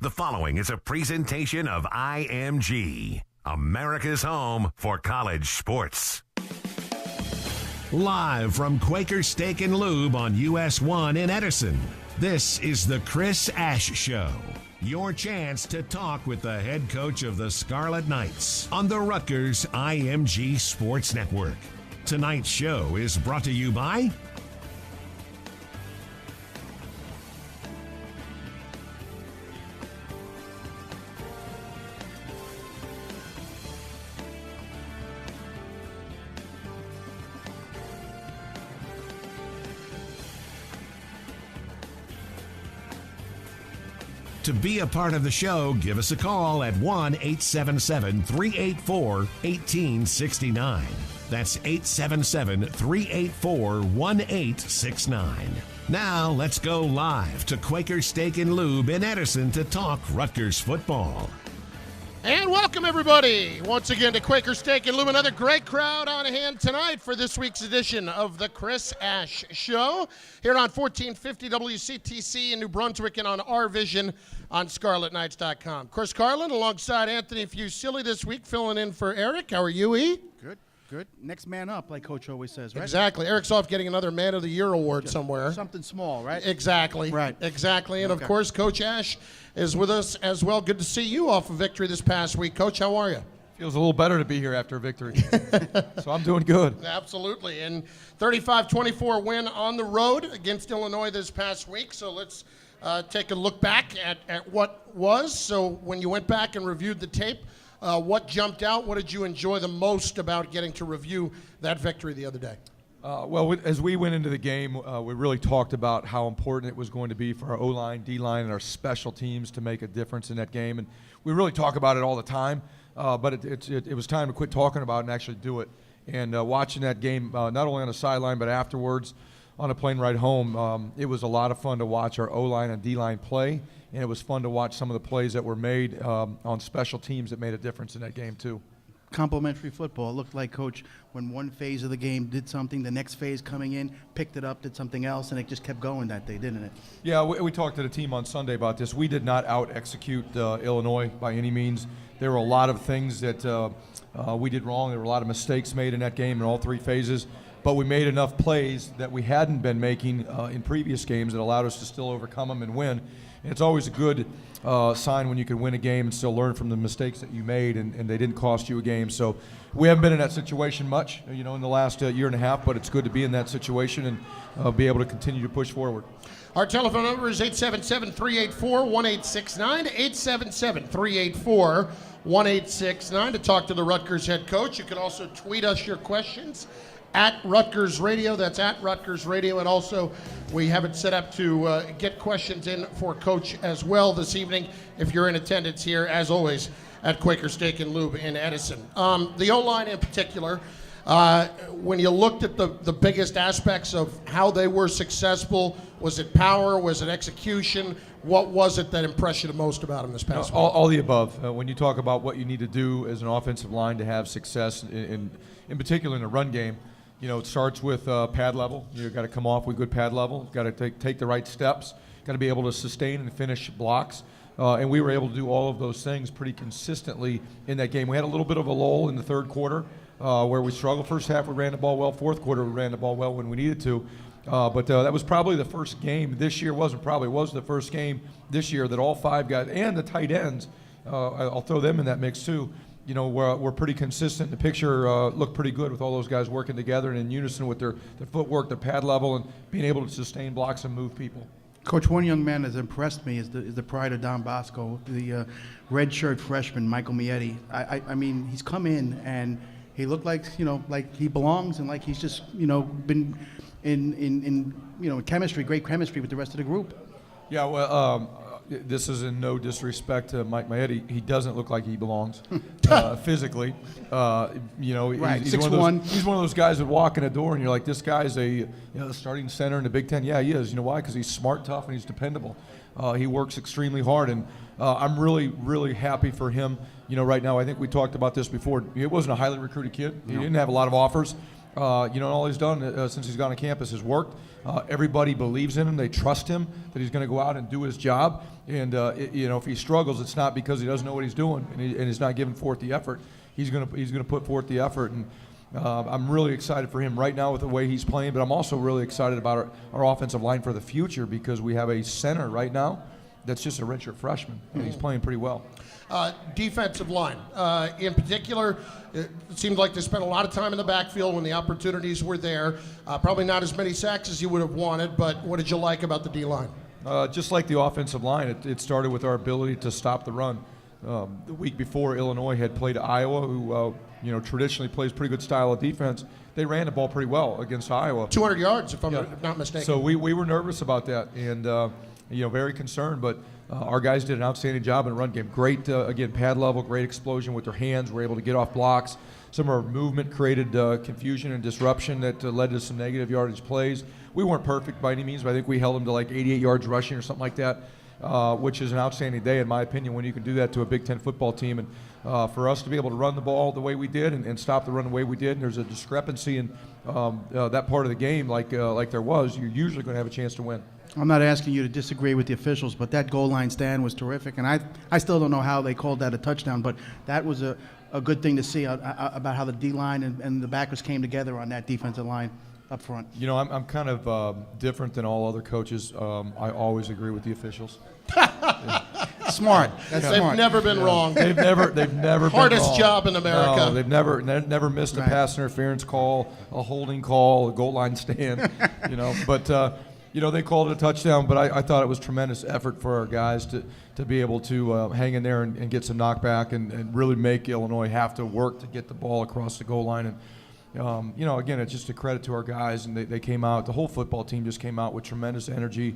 The following is a presentation of IMG, America's home for college sports. Live from Quaker Steak and Lube on US 1 in Edison, this is the Chris Ash Show. Your chance to talk with the head coach of the Scarlet Knights on the Rutgers IMG Sports Network. Tonight's show is brought to you by To be a part of the show, give us a call at 1-877-384-1869. That's 877-384-1869. Now, let's go live to Quaker Steak and Lube in Edison to talk Rutgers football. And welcome, everybody, once again to Quaker Steak and Lube. Another great crowd on hand tonight for this week's edition of the Chris Ash Show here on 1450 WCTC in New Brunswick and on RVision on ScarletKnights.com. Chris Carlin alongside Anthony Fusilli this week, filling in for Eric. How are you, E? Good. Next man up, like Coach always says, right? Exactly. Eric's off getting another Man of the Year award somewhere. Something small, right? Exactly. Right. Exactly. And, of course, Coach Ash is with us as well. Good to see you off a victory this past week. Coach, how are you? Feels a little better to be here after a victory. So I'm doing good. Absolutely. And 35-24 win on the road against Illinois this past week. So let's take a look back at what was. So when you went back and reviewed the tape, what jumped out? What did you enjoy the most about getting to review that victory the other day? As we went into the game, we really talked about how important it was going to be for our O-line, D-line, and our special teams to make a difference in that game. And we really talk about it all the time, but it was time to quit talking about it and actually do it. And watching that game, not only on the sideline but afterwards on a plane ride home, it was a lot of fun to watch our O-line and D-line play. And it was fun to watch some of the plays that were made on special teams that made a difference in that game, too. Complimentary football. It looked like, Coach, when one phase of the game did something, the next phase coming in, picked it up, did something else, and it just kept going that day, didn't it? Yeah, we talked to the team on Sunday about this. We did not out-execute Illinois by any means. There were a lot of things that we did wrong. There were a lot of mistakes made in that game in all three phases. But we made enough plays that we hadn't been making in previous games that allowed us to still overcome them and win. And it's always a good sign when you can win a game and still learn from the mistakes that you made and they didn't cost you a game. So we haven't been in that situation much, in the last year and a half, but it's good to be in that situation and be able to continue to push forward. Our telephone number is 877-384-1869, 877-384-1869 to talk to the Rutgers head coach. You can also tweet us your questions at Rutgers Radio. That's at Rutgers Radio. And also, we have it set up to get questions in for Coach as well this evening if you're in attendance here, as always, at Quaker Steak and Lube in Edison. The O-line in particular, when you looked at the biggest aspects of how they were successful, was it power? Was it execution? What was it that impressed you the most about them this past week? All the above. When you talk about what you need to do as an offensive line to have success, in particular in the run game, it starts with pad level. You've got to come off with good pad level. You've got to take the right steps. Got to be able to sustain and finish blocks. And we were able to do all of those things pretty consistently in that game. We had a little bit of a lull in the third quarter where we struggled. First half we ran the ball well. Fourth quarter we ran the ball well when we needed to. But that was probably the first game this year. Was the first game this year that all five guys and the tight ends, I'll throw them in that mix too, we're pretty consistent. The picture looked pretty good with all those guys working together and in unison with their footwork, their pad level, and being able to sustain blocks and move people. Coach, one young man that's impressed me is the pride of Don Bosco, the redshirt freshman, Michael Mietti. I mean, he's come in and he looked like, like he belongs and like he's just, been in chemistry, great chemistry with the rest of the group. Yeah, well, this is in no disrespect to Mike Mietti. He doesn't look like he belongs physically. Right, he's 6'1". He's one of those guys that walk in a door and you're like, this guy's a starting center in the Big Ten. Yeah, he is. You know why? Because he's smart, tough, and he's dependable. He works extremely hard, and I'm really, really happy for him. Right now, I think we talked about this before. It wasn't a highly recruited kid. He didn't have a lot of offers. All he's done since he's gone to campus has worked. Everybody believes in him. They trust him that he's going to go out and do his job. And if he struggles, it's not because he doesn't know what he's doing and he's not giving forth the effort. He's going to put forth the effort. And I'm really excited for him right now with the way he's playing. But I'm also really excited about our offensive line for the future because we have a center right now that's just a redshirt freshman, and he's playing pretty well. Defensive line, in particular, it seemed like they spent a lot of time in the backfield when the opportunities were there. Probably not as many sacks as you would have wanted, but what did you like about the D-line? Just like the offensive line, it started with our ability to stop the run. The week before, Illinois had played Iowa, who traditionally plays pretty good style of defense. They ran the ball pretty well against Iowa. 200 yards, if I'm not mistaken. So we were nervous about that, and very concerned, but our guys did an outstanding job in the run game. Great, again, pad level, great explosion with their hands. We're able to get off blocks. Some of our movement created confusion and disruption that led to some negative yardage plays. We weren't perfect by any means, but I think we held them to like 88 yards rushing or something like that, which is an outstanding day in my opinion when you can do that to a Big Ten football team. And for us to be able to run the ball the way we did and stop the run the way we did, and there's a discrepancy in that part of the game like there was, you're usually going to have a chance to win. I'm not asking you to disagree with the officials, but that goal line stand was terrific, and I still don't know how they called that a touchdown, but that was a good thing to see about how the D-line and the backers came together on that defensive line up front. I'm kind of different than all other coaches. I always agree with the officials. Smart. That's They've smart. never been wrong. They've never been Hardest wrong. job in America. No, they've never missed a pass interference call, a holding call, a goal line stand. But they called it a touchdown. But I thought it was tremendous effort for our guys to be able to hang in there and get some knockback and really make Illinois have to work to get the ball across the goal line. And again, it's just a credit to our guys, and they came out. The whole football team just came out with tremendous energy.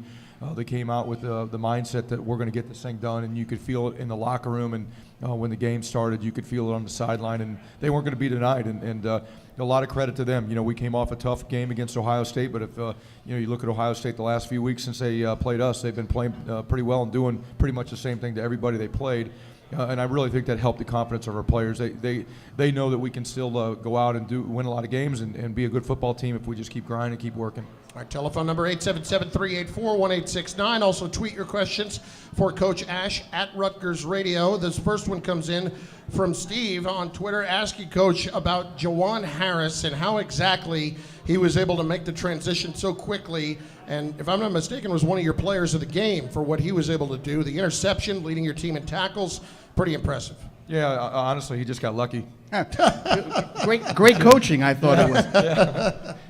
They came out with the mindset that we're going to get this thing done, and you could feel it in the locker room. And when the game started, you could feel it on the sideline, and they weren't going to be denied. And a lot of credit to them. We came off a tough game against Ohio State, but if you look at Ohio State the last few weeks since they played us, they've been playing pretty well and doing pretty much the same thing to everybody they played. And I really think that helped the confidence of our players. They know that we can still go out and win a lot of games and be a good football team if we just keep grinding and keep working. All right, telephone number 877-384-1869. Also tweet your questions for Coach Ash at Rutgers Radio. This first one comes in from Steve on Twitter asking Coach about Jawan Harris and how exactly he was able to make the transition so quickly. And if I'm not mistaken, was one of your players of the game for what he was able to do. The interception, leading your team in tackles, pretty impressive. Yeah, honestly, he just got lucky. Great coaching, I thought it was.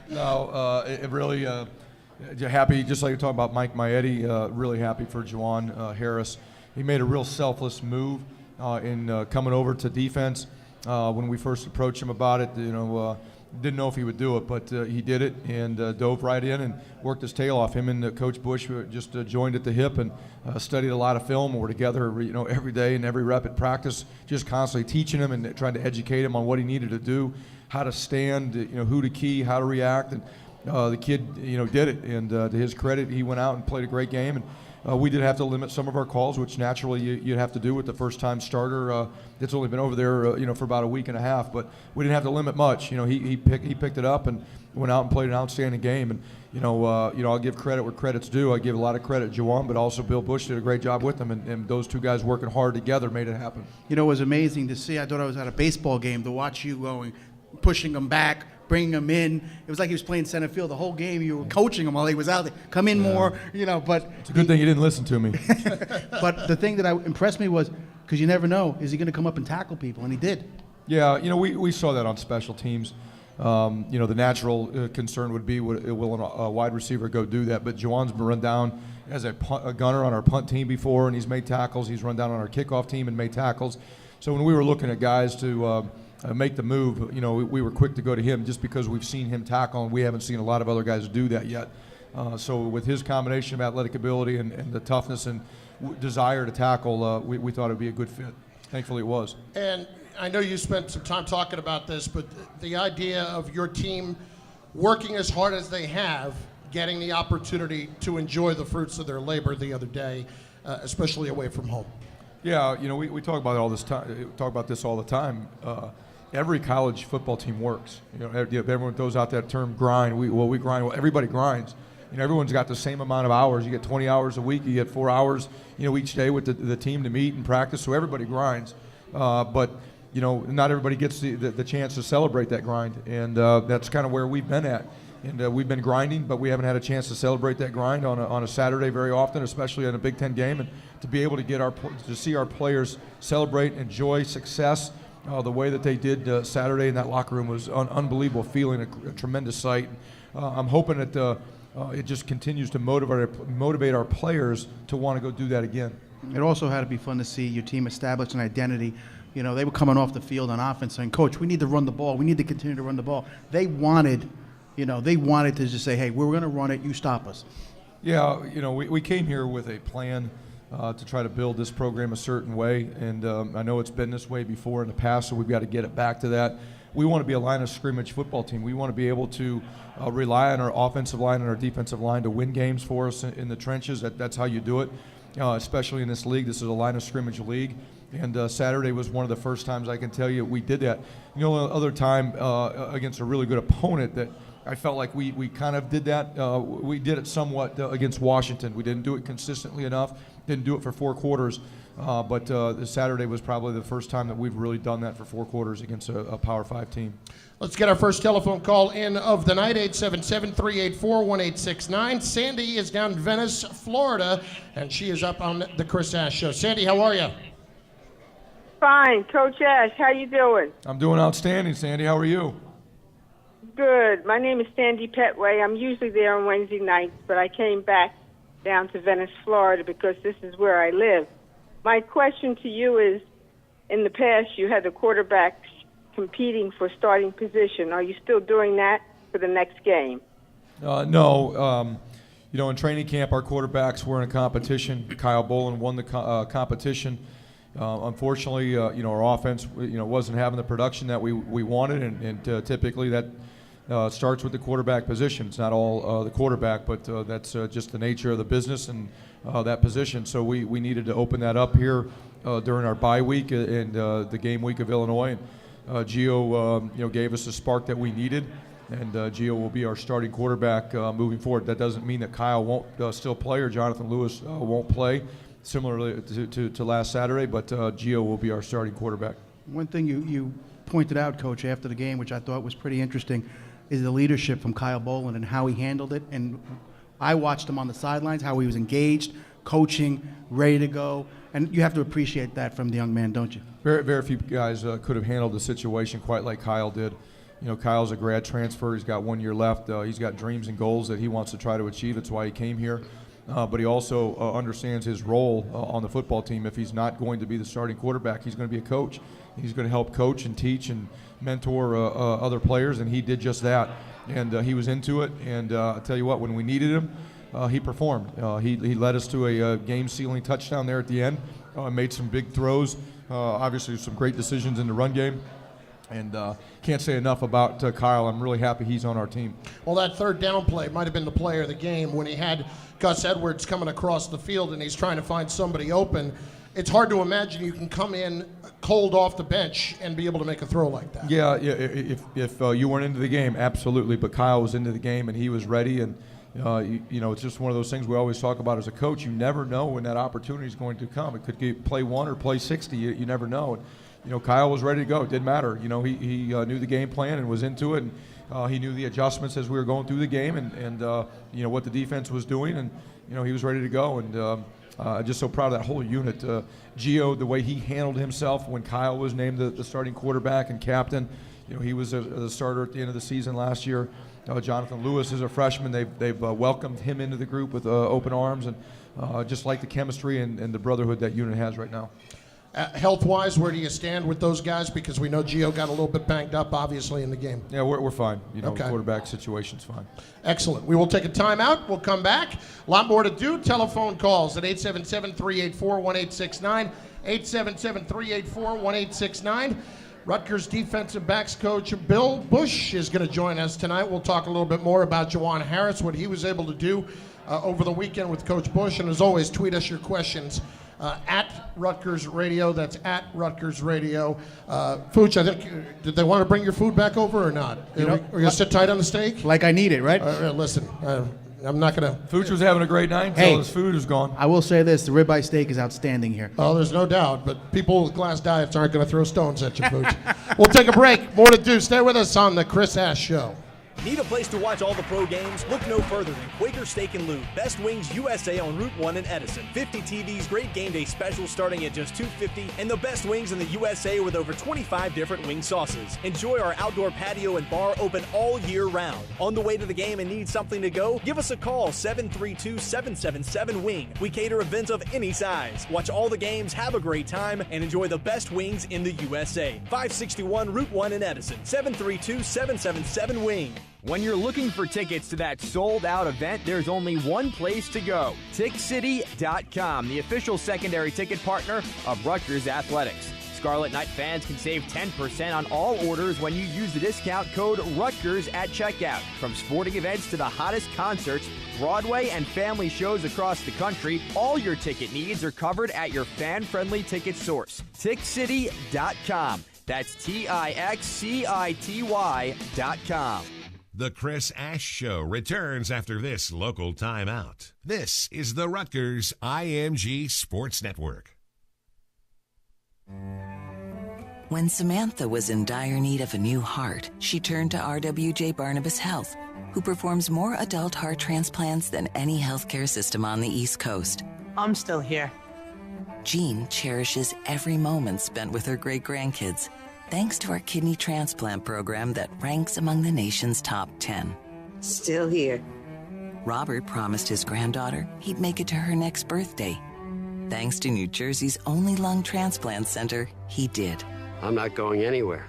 No, it really happy, just like you're talking about Mike Maietti, really happy for Jawan Harris. He made a real selfless move in coming over to defense. When we first approached him about it, didn't know if he would do it, but he did it and dove right in and worked his tail off. Him and Coach Bush just joined at the hip and studied a lot of film. We're together, every day and every rep at practice, just constantly teaching him and trying to educate him on what he needed to do, how to stand, who to key, how to react. And the kid, did it. And to his credit, he went out and played a great game. And we did have to limit some of our calls, which naturally you'd have to do with the first-time starter that's only been over there, for about a week and a half. But we didn't have to limit much. He picked it up and went out and played an outstanding game. And I'll give credit where credit's due. I give a lot of credit to Jawan, but also Bill Bush did a great job with him. And those two guys working hard together made it happen. It was amazing to see. I thought I was at a baseball game to watch you going, pushing him back, bringing him in. It was like he was playing center field the whole game. You were coaching him while he was out there. Come in more, but it's a good thing you didn't listen to me. But the thing that impressed me was, because you never know, is he going to come up and tackle people? And he did. Yeah, we saw that on special teams. The natural concern would be, will a wide receiver go do that? But Jawan's been run down as a gunner on our punt team before, and he's made tackles. He's run down on our kickoff team and made tackles. So when we were looking at guys to make the move, we were quick to go to him just because we've seen him tackle, and we haven't seen a lot of other guys do that yet. So with his combination of athletic ability and the toughness and desire to tackle, we thought it would be a good fit. Thankfully it was. And I know you spent some time talking about this, but the idea of your team working as hard as they have, getting the opportunity to enjoy the fruits of their labor the other day, especially away from home. Yeah, we talk about it all this time. Talk about this all the time. every college football team works. Everyone throws out that term grind. We grind. Well, everybody grinds. Everyone's got the same amount of hours. You get 20 hours a week. You get 4 hours, each day with the team to meet and practice. So everybody grinds. But not everybody gets the chance to celebrate that grind, and that's kind of where we've been at. And we've been grinding, but we haven't had a chance to celebrate that grind on a Saturday very often, especially in a Big Ten game. And to be able to see our players celebrate, enjoy success the way that they did Saturday in that locker room was an unbelievable feeling, a tremendous sight. I'm hoping that it just continues to motivate our players to want to go do that again. It also had to be fun to see your team establish an identity. They were coming off the field on offense saying, Coach, we need to run the ball. We need to continue to run the ball. They wanted to just say, hey, we're going to run it. You stop us. Yeah, we came here with a plan to try to build this program a certain way. And I know it's been this way before in the past, so we've got to get it back to that. We want to be a line of scrimmage football team. We want to be able to rely on our offensive line and our defensive line to win games for us in the trenches. That's how you do it, especially in this league. This is a line of scrimmage league. And Saturday was one of the first times I can tell you we did that. Other time against a really good opponent that I felt like we kind of did that. We did it somewhat against Washington. We didn't do it consistently enough. Didn't do it for 4 quarters. But Saturday was probably the first time that we've really done that for 4 quarters against a Power 5 team. Let's get our first telephone call in of the night, 877-384-1869. Sandy is down in Venice, Florida, and she is up on the Chris Ash Show. Sandy, how are you? Fine. Coach Ash, how you doing? I'm doing outstanding, Sandy. How are you? Good. My name is Sandy Petway. I'm usually there on Wednesday nights, but I came back down to Venice, Florida, because this is where I live. My question to you is, in the past you had the quarterbacks competing for starting position. Are you still doing that for the next game? No. In training camp, our quarterbacks were in a competition. Kyle Bolin won the competition. Unfortunately, our offense, wasn't having the production that we wanted, and typically that starts with the quarterback position. It's not all the quarterback, but that's just the nature of the business and that position. So we needed to open that up here during our bye week and the game week of Illinois. And Gio, gave us the spark that we needed, and Gio will be our starting quarterback moving forward. That doesn't mean that Kyle won't still play or Jonathan Lewis won't play, similarly to last Saturday, but Gio will be our starting quarterback. One thing you pointed out, Coach, after the game, which I thought was pretty interesting, is the leadership from Kyle Bolin and how he handled it. And I watched him on the sidelines, how he was engaged, coaching, ready to go. And you have to appreciate that from the young man, don't you? Very, very few guys could have handled the situation quite like Kyle did. Kyle's a grad transfer. He's got 1 year left. He's got dreams and goals that he wants to try to achieve. That's why he came here. But he also understands his role on the football team. If he's not going to be the starting quarterback, he's going to be a coach. He's going to help coach and teach and mentor other players, and he did just that. And he was into it. And I'll tell you what, when we needed him, he performed. He led us to a game-sealing touchdown there at the end. Made some big throws. Obviously, some great decisions in the run game. And can't say enough about Kyle. I'm really happy he's on our team. Well, that third down play might have been the player of the game when he had Gus Edwards coming across the field and he's trying to find somebody open. It's hard to imagine you can come in cold off the bench and be able to make a throw like that. Yeah. If you weren't into the game, absolutely. But Kyle was into the game and he was ready. And it's just one of those things we always talk about as a coach. You never know when that opportunity is going to come. It could be play 1 or play 60. You never know. Kyle was ready to go. It didn't matter. He knew the game plan and was into it. And he knew the adjustments as we were going through the game and what the defense was doing. And, he was ready to go. And just so proud of that whole unit. Gio, the way he handled himself when Kyle was named the starting quarterback and captain. He was the starter at the end of the season last year. Jonathan Lewis is a freshman. They've welcomed him into the group with open arms and just like the chemistry and the brotherhood that unit has right now. Health-wise, where do you stand with those guys? Because we know Gio got a little bit banged up, obviously, in the game. Yeah, we're fine. Okay. The quarterback situation's fine. Excellent. We will take a timeout. We'll come back. A lot more to do. Telephone calls at 877-384-1869, 877-384-1869. Rutgers defensive backs coach Bill Bush is going to join us tonight. We'll talk a little bit more about Juwan Harris, what he was able to do over the weekend with Coach Bush. And as always, tweet us your questions at Rutgers Radio. That's at Rutgers Radio. Fooch, I think, did they want to bring your food back over or not? Are you going to sit tight on the steak? Like I need it, right? Listen, I'm not going to. Fooch was having a great night until his food is gone. I will say this, the ribeye steak is outstanding here. Oh, there's no doubt, but people with glass diets aren't going to throw stones at you, Fooch. We'll take a break. More to do. Stay with us on the Chris Ash Show. Need a place to watch all the pro games? Look no further than Quaker Steak and Lube. Best Wings USA on Route 1 in Edison. 50 TVs, great game day specials starting at just $2.50, and the best wings in the USA with over 25 different wing sauces. Enjoy our outdoor patio and bar open all year round. On the way to the game and need something to go? Give us a call, 732-777-WING. We cater events of any size. Watch all the games, have a great time, and enjoy the best wings in the USA. 561 Route 1 in Edison. 732-777-WING. When you're looking for tickets to that sold-out event, there's only one place to go. TickCity.com, the official secondary ticket partner of Rutgers Athletics. Scarlet Knight fans can save 10% on all orders when you use the discount code Rutgers at checkout. From sporting events to the hottest concerts, Broadway and family shows across the country, all your ticket needs are covered at your fan-friendly ticket source. TickCity.com. That's TickCity.com. The Chris Ash Show returns after this local timeout. This is the Rutgers IMG Sports Network. When Samantha was in dire need of a new heart, she turned to RWJ Barnabas Health, who performs more adult heart transplants than any healthcare system on the East Coast. I'm still here. Jean cherishes every moment spent with her great-grandkids, thanks to our kidney transplant program that ranks among the nation's top 10. Still here. Robert promised his granddaughter he'd make it to her next birthday. Thanks to New Jersey's only lung transplant center, he did. I'm not going anywhere.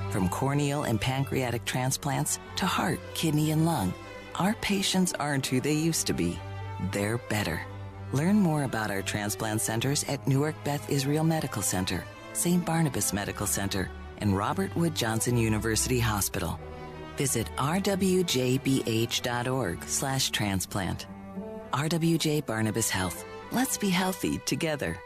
From corneal and pancreatic transplants to heart, kidney, and lung, our patients aren't who they used to be. They're better. Learn more about our transplant centers at Newark Beth Israel Medical Center, St. Barnabas Medical Center, and Robert Wood Johnson University Hospital. Visit rwjbh.org/transplant. RWJ Barnabas Health. Let's be healthy together.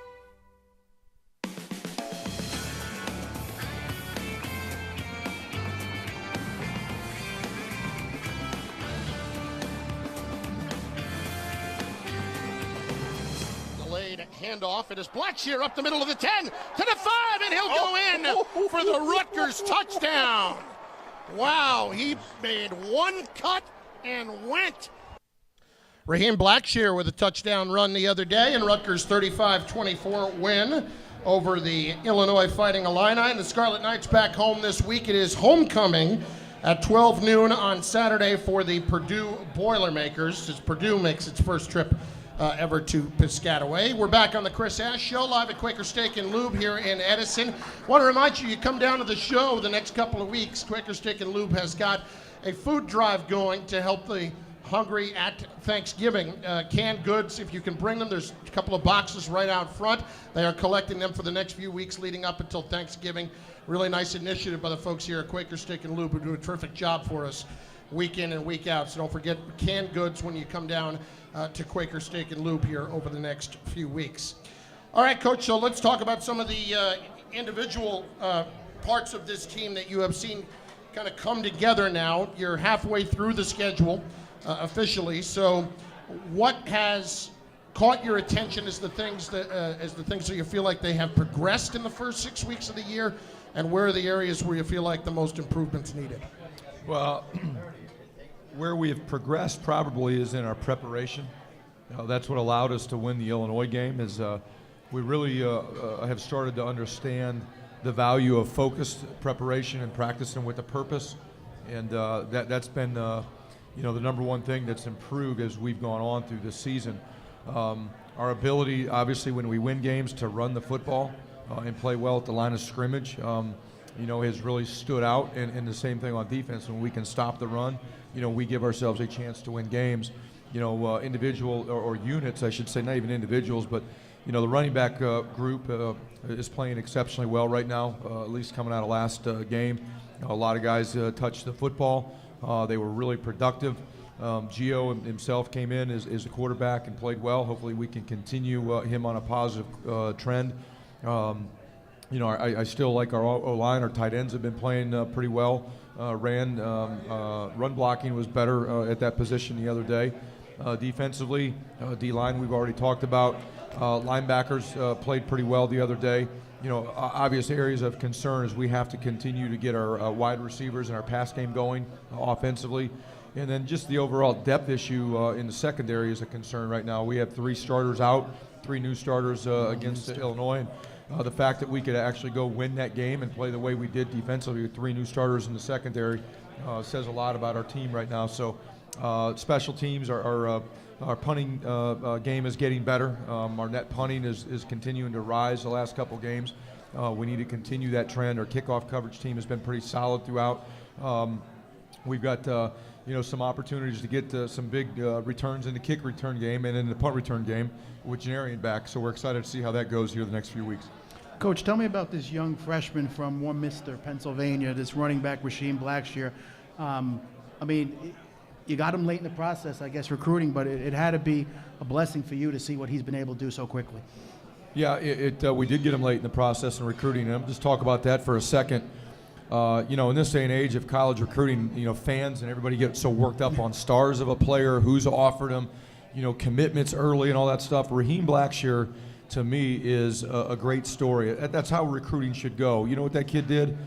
Handoff. It is Blackshear up the middle of the 10 to the 5, and he'll go in for the Rutgers touchdown. Wow, he made one cut and went. Raheem Blackshear with a touchdown run the other day, and Rutgers 35-24 win over the Illinois Fighting Illini. And the Scarlet Knights back home this week. It is homecoming at 12 noon on Saturday for the Purdue Boilermakers, as Purdue makes its first trip ever to Piscataway. We're back on the Chris Ash Show, live at Quaker Steak and Lube here in Edison. Want to remind you, you come down to the show the next couple of weeks. Quaker Steak and Lube has got a food drive going to help the hungry at Thanksgiving. Canned goods, if you can bring them, there's a couple of boxes right out front. They are collecting them for the next few weeks leading up until Thanksgiving. Really nice initiative by the folks here at Quaker Steak and Lube who do a terrific job for us week in and week out. So don't forget canned goods when you come down to Quaker Steak and Lube here over the next few weeks. All right, Coach, so let's talk about some of the individual parts of this team that you have seen kind of come together now. You're halfway through the schedule officially, so what has caught your attention as the things that you feel like they have progressed in the first 6 weeks of the year, and where are the areas where you feel like the most improvements needed? Well, where we have progressed probably is in our preparation. That's what allowed us to win the Illinois game. Is we really have started to understand the value of focused preparation and practicing with a purpose, and that's been the number one thing that's improved as we've gone on through this season. Our ability, obviously, when we win games, to run the football and play well at the line of scrimmage, has really stood out. And the same thing on defense. When we can stop the run, we give ourselves a chance to win games. Individual or units, I should say, not even individuals, but the running back group is playing exceptionally well right now, at least coming out of last game. A lot of guys touched the football. They were really productive. Gio himself came in as a quarterback and played well. Hopefully we can continue him on a positive trend. I still like our O-line. Our tight ends have been playing pretty well. Run blocking was better at that position the other day. Defensively, D-line we've already talked about. Linebackers played pretty well the other day. Obvious areas of concern is we have to continue to get our wide receivers and our pass game going offensively. And then just the overall depth issue in the secondary is a concern right now. We have 3 starters out, 3 new starters against Illinois. And the fact that we could actually go win that game and play the way we did defensively with 3 new starters in the secondary says a lot about our team right now. So special teams, our punting game is getting better. Our net punting is continuing to rise the last couple games. We need to continue that trend. Our kickoff coverage team has been pretty solid throughout. We've got some opportunities to get some big returns in the kick return game and in the punt return game with Janarian back. So we're excited to see how that goes here the next few weeks. Coach, tell me about this young freshman from Warminster, Pennsylvania, this running back, Rasheem Blackshear. You got him late in the process, I guess, recruiting, but it had to be a blessing for you to see what he's been able to do so quickly. Yeah, we did get him late in the process in recruiting him. Just talk about that for a second. In this day and age of college recruiting, fans and everybody get so worked up on stars of a player, who's offered him, commitments early and all that stuff. Raheem Blackshear, to me, is a great story. That's how recruiting should go. You know what that kid did?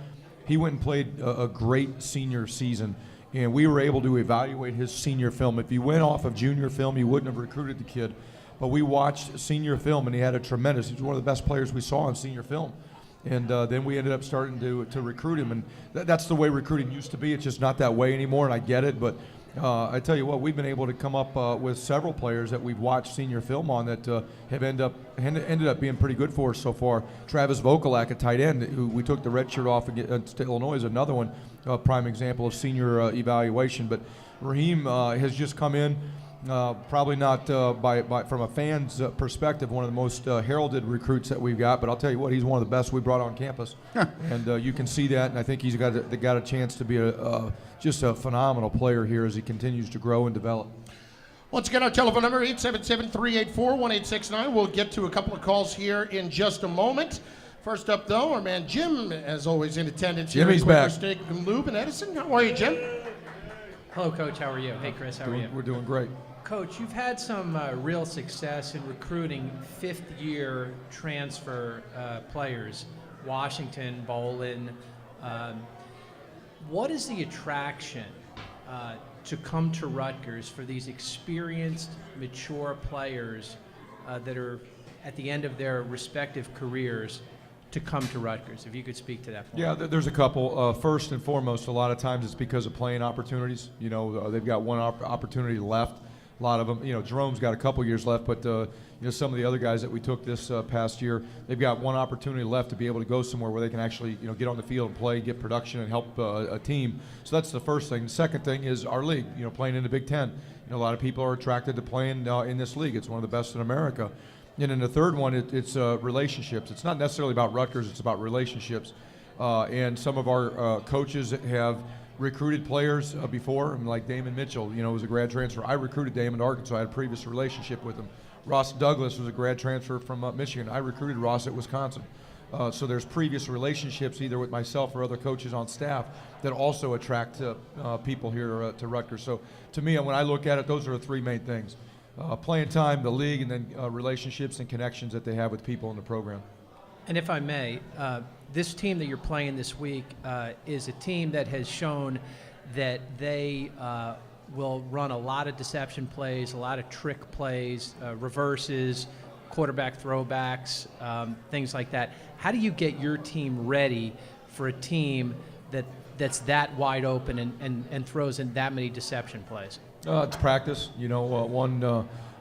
He went and played a great senior season, and we were able to evaluate his senior film. If you went off of junior film, you wouldn't have recruited the kid. But we watched senior film, and he was one of the best players we saw on senior film. And then we ended up starting to recruit him, and that's the way recruiting used to be. It's just not that way anymore, and I get it. But I tell you what, we've been able to come up with several players that we've watched senior film on that have ended up being pretty good for us so far. Travis Vokalak, a tight end, who we took the red shirt off against Illinois, is another one, prime example of senior evaluation. But Raheem has just come in. Probably not from a fan's perspective, one of the most heralded recruits that we've got. But I'll tell you what, he's one of the best we brought on campus, and you can see that. And I think he's got a chance to be just a phenomenal player here as he continues to grow and develop. Once again, our telephone number 877-384-1869. We'll get to a couple of calls here in just a moment. First up, though, our man Jim, as always, in attendance here Jimmy's at Quaker back. Steak and Lube in Edison. How are you, Jim? Hello, Coach. How are you? Hey, Chris. How are you? We're doing great. Coach, you've had some real success in recruiting fifth-year transfer players, Washington, Bolin. What is the attraction to come to Rutgers for these experienced, mature players that are at the end of their respective careers to come to Rutgers? If you could speak to that for me. Yeah, there's a couple. First and foremost, a lot of times it's because of playing opportunities. They've got one opportunity left. A lot of them, Jerome's got a couple years left, but some of the other guys that we took this past year, they've got one opportunity left to be able to go somewhere where they can actually, get on the field and play, get production, and help a team. So that's the first thing. The second thing is our league. Playing in the Big Ten. A lot of people are attracted to playing in this league. It's one of the best in America. And then the third one, it's relationships. It's not necessarily about Rutgers. It's about relationships. And some of our coaches have recruited players before, like Damon Mitchell, was a grad transfer. I recruited Damon to Arkansas. I had a previous relationship with him. Ross Douglas was a grad transfer from Michigan. I recruited Ross at Wisconsin. So there's previous relationships either with myself or other coaches on staff that also attract people here to Rutgers. So to me, when I look at it, those are the three main things. Playing time, the league, and then relationships and connections that they have with people in the program. And if I may, this team that you're playing this week is a team that has shown that they will run a lot of deception plays, a lot of trick plays, reverses, quarterback throwbacks, things like that. How do you get your team ready for a team that's that wide open and throws in that many deception plays? It's practice.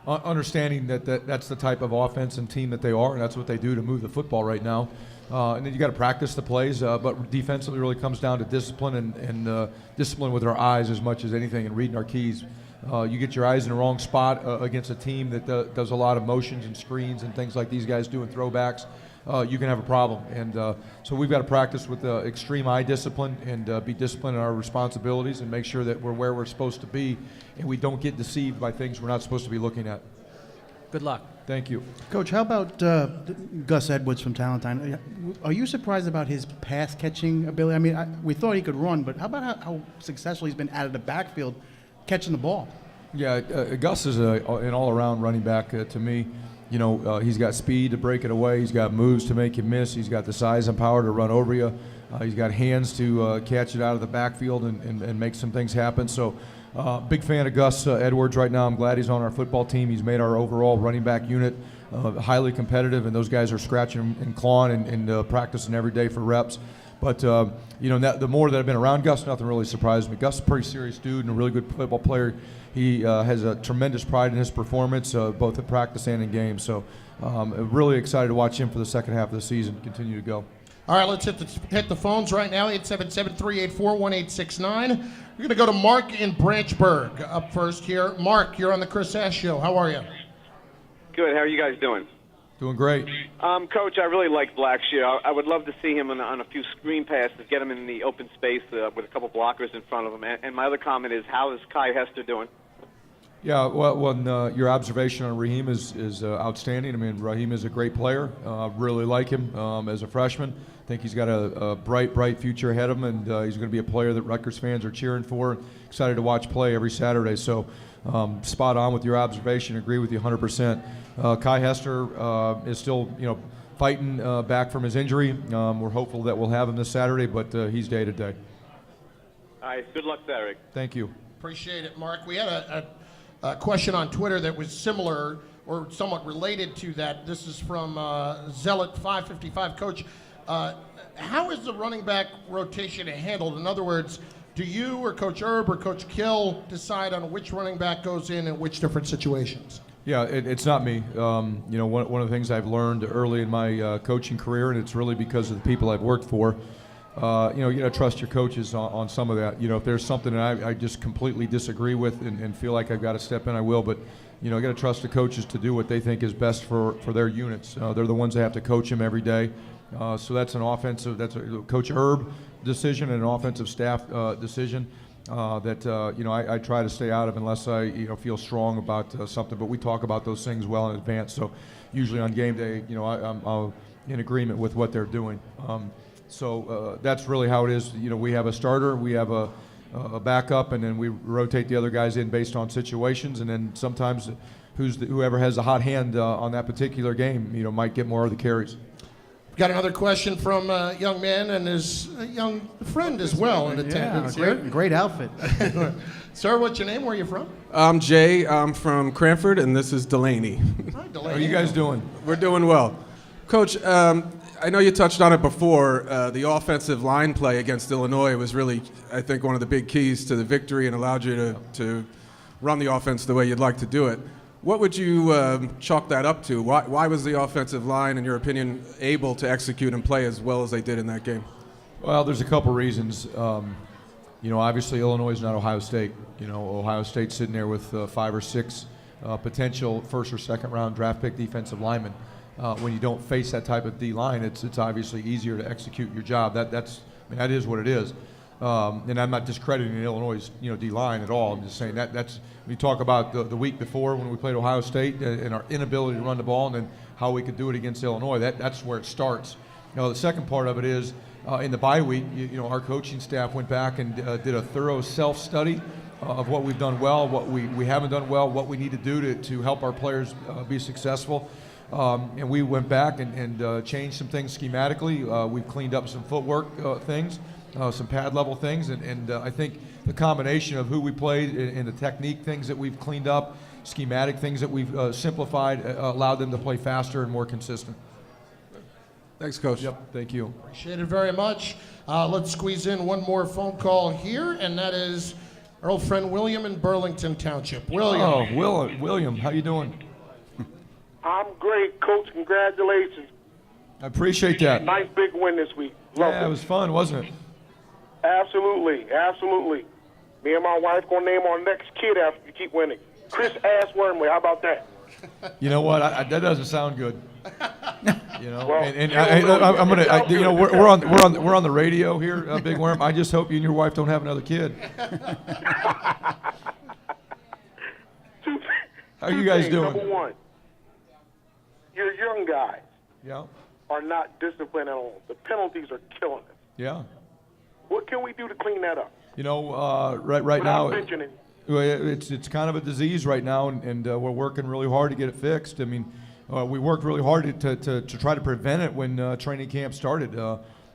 Understanding that's the type of offense and team that they are, and that's what they do to move the football right now. And then you got to practice the plays, but defensively really comes down to discipline and discipline with our eyes as much as anything, and reading our keys. You get your eyes in the wrong spot against a team that does a lot of motions and screens and things like these guys do in throwbacks. you can have a problem. And so we've got to practice with extreme eye discipline and be disciplined in our responsibilities and make sure that we're where we're supposed to be and we don't get deceived by things we're not supposed to be looking at. Good luck. Thank you. Coach, how about Gus Edwards from Talentine? Are you surprised about his pass catching ability? I mean, we thought he could run, but how about how successful he's been out of the backfield catching the ball? Yeah, Gus is an all-around running back to me. You know, he's got speed to break it away. He's got moves to make you miss. He's got the size and power to run over you. He's got hands to catch it out of the backfield and make some things happen. So, big fan of Gus Edwards right now. I'm glad he's on our football team. He's made our overall running back unit highly competitive, and those guys are scratching and clawing and practicing every day for reps. But, you know, the more that I've been around Gus, nothing really surprised me. Gus is a pretty serious dude and a really good football player. He has a tremendous pride in his performance, both in practice and in games. So really excited to watch him for the second half of the season continue to go. All right, let's hit the phones right now, 877-384-1869. We're going to go to Mark in Branchburg up first here. Mark, you're on the Chris Ash Show. How are you? Good. How are you guys doing? Doing great. Coach, I really like Blackshear. I would love to see him on a few screen passes, get him in the open space with a couple blockers in front of him. And my other comment is, how is Kai Hester doing? Yeah, well, your observation on Raheem is outstanding. I mean, Raheem is a great player. Really like him as a freshman. I think he's got a bright future ahead of him, and he's going to be a player that Rutgers fans are cheering for. Excited to watch play every Saturday. So spot on with your observation. Agree with you 100%. Kai Hester is still, fighting back from his injury. We're hopeful that we'll have him this Saturday, but he's day to day. All right. Good luck, Eric. Thank you. Appreciate it, Mark. We had a question on Twitter that was similar or somewhat related to that. This is from Zealot 555. Coach, how is the running back rotation handled? In other words, do you or Coach Erb or Coach Kill decide on which running back goes in which different situations? Yeah, it's not me. One of the things I've learned early in my coaching career, and it's really because of the people I've worked for, you got to trust your coaches on some of that. If there's something that I just completely disagree with and feel like I've got to step in, I will. But, I got to trust the coaches to do what they think is best for their units. They're the ones that have to coach them every day. So that's that's a Coach Erb decision and an offensive staff decision that I try to stay out of unless I feel strong about something. But we talk about those things well in advance. So usually on game day, I'm in agreement with what they're doing. So that's really how it is. We have a starter, we have a backup, and then we rotate the other guys in based on situations. And then sometimes whoever has a hot hand on that particular game, might get more of the carries. Got another question from a young man and his young friend as well in attendance. Yeah, great outfit. Sir, what's your name? Where are you from? I'm Jay. I'm from Cranford, and this is Delaney. Hi, Delaney. How are you guys doing? We're doing well. Coach, I know you touched on it before. The offensive line play against Illinois was really, I think, one of the big keys to the victory and allowed you to run the offense the way you'd like to do it. What would you chalk that up to? Why was the offensive line, in your opinion, able to execute and play as well as they did in that game? Well, there's a couple reasons. Obviously Illinois is not Ohio State. Ohio State's sitting there with 5 or 6 potential first or second round draft pick defensive linemen. When you don't face that type of D line, it's obviously easier to execute your job. That is what it is. And I'm not discrediting Illinois' D line at all. I'm just saying that's when you talk about the week before when we played Ohio State and our inability to run the ball, and then how we could do it against Illinois. That's where it starts. The second part of it is in the bye week. Our coaching staff went back and did a thorough self-study of what we've done well, what we haven't done well, what we need to do to help our players be successful. And we went back and changed some things schematically. We've cleaned up some footwork things. Some pad level things, and I think the combination of who we played and the technique things that we've cleaned up, schematic things that we've simplified, allowed them to play faster and more consistent. Thanks, Coach. Yep, thank you. Appreciate it very much. Let's squeeze in one more phone call here, and that is our old friend William in Burlington Township. William. Oh, William, how you doing? I'm great, Coach. Congratulations. I appreciate that. Nice big win this week. Loved it was fun, wasn't it? Absolutely. Me and my wife gonna name our next kid after you keep winning. Chris Ass Wormley. How about that? You know what? That doesn't sound good. You know, Well, I'm gonna, you know, we're on the radio here, Big Worm. I just hope you and your wife don't have another kid. How are you guys doing? Number one, your young guys Yeah. are not disciplined at all. The penalties are killing us. Yeah. What can we do to clean that up? You know, right Without now, mentioning. well, it's kind of a disease right now, and we're working really hard to get it fixed. I mean, we worked really hard to try to prevent it when training camp started.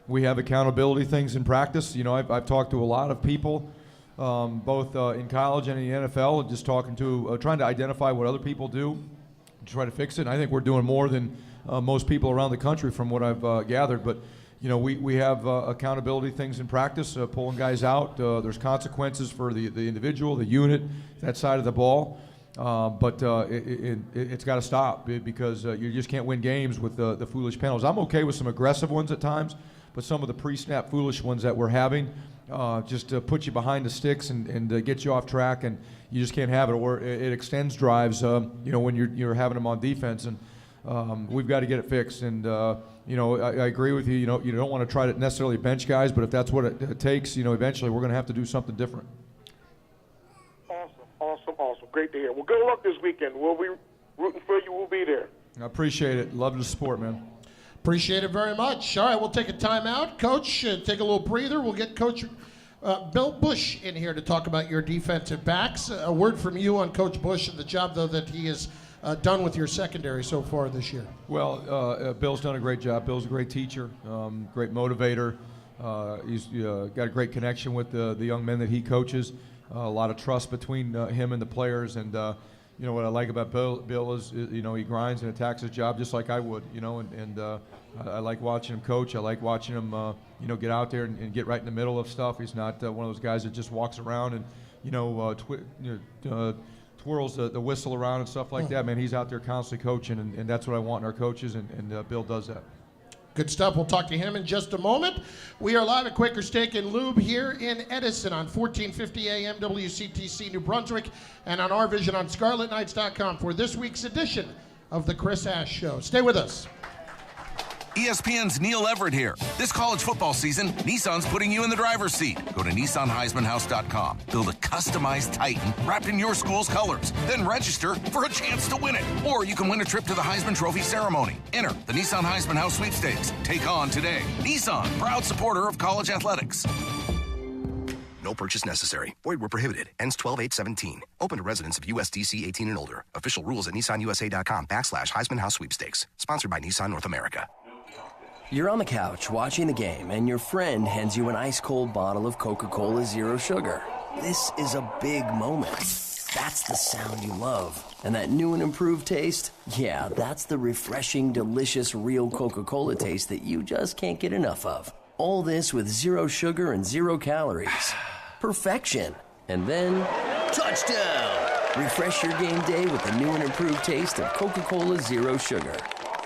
We have accountability things in practice. You know, I've talked to a lot of people, both in college and in the NFL, and just talking to, trying to identify what other people do to try to fix it. And I think we're doing more than most people around the country from what I've gathered. But, you know, we have accountability things in practice, pulling guys out. There's consequences for the individual, the unit, that side of the ball. But it's got to stop because you just can't win games with the foolish penalties. I'm okay with some aggressive ones at times, but some of the pre-snap foolish ones that we're having just put you behind the sticks and get you off track, and you just can't have it. Or it extends drives, you know, when you're having them on defense, and we've got to get it fixed. And you know, I agree with you. You know, you don't want to try to necessarily bench guys, but if that's what it takes, you know, eventually we're going to have to do something different. Awesome. Great to hear. Well, good luck this weekend. We'll be rooting for you. We'll be there. I appreciate it. Love the support, man. Appreciate it very much. All right, we'll take a timeout. Coach, take a little breather. We'll get Coach Bill Bush in here to talk about your defensive backs. A word from you on Coach Bush and the job, though, that he has done with your secondary so far this year. Well, Bill's done a great job. Bill's a great teacher, great motivator. He's got a great connection with the young men that he coaches. A lot of trust between him and the players. And, you know, what I like about Bill is, you know, he grinds and attacks his job just like I would, you know, and I like watching him coach. I like watching him, you know, get out there and get right in the middle of stuff. He's not one of those guys that just walks around and, you know, twirls the whistle around and stuff like that. Man, he's out there constantly coaching, and that's what I want in our coaches, and Bill does that. Good stuff. We'll talk to him in just a moment. We are live at Quaker Steak and Lube here in Edison on 1450 AM WCTC New Brunswick and on RVision on ScarletKnights.com for this week's edition of the Chris Ash Show. Stay with us. ESPN's Neil Everett here. This college football season, Nissan's putting you in the driver's seat. Go to NissanHeismanHouse.com. Build a customized Titan wrapped in your school's colors. Then register for a chance to win it. Or you can win a trip to the Heisman Trophy ceremony. Enter the Nissan Heisman House Sweepstakes. Take on today. Nissan, proud supporter of college athletics. No purchase necessary. Void where prohibited. Ends 12/8/17. Open to residents of USDC 18 and older. Official rules at NissanUSA.com/Heisman House Sweepstakes. Sponsored by Nissan North America. You're on the couch watching the game, and your friend hands you an ice-cold bottle of Coca-Cola Zero Sugar. This is a big moment. That's the sound you love. And that new and improved taste? Yeah, that's the refreshing, delicious, real Coca-Cola taste that you just can't get enough of. All this with zero sugar and 0 calories. Perfection. And then, touchdown! Refresh your game day with the new and improved taste of Coca-Cola Zero Sugar.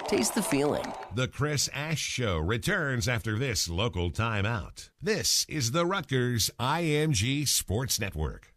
Taste the feeling. The Chris Ash Show returns after this local timeout. This is the Rutgers IMG Sports Network.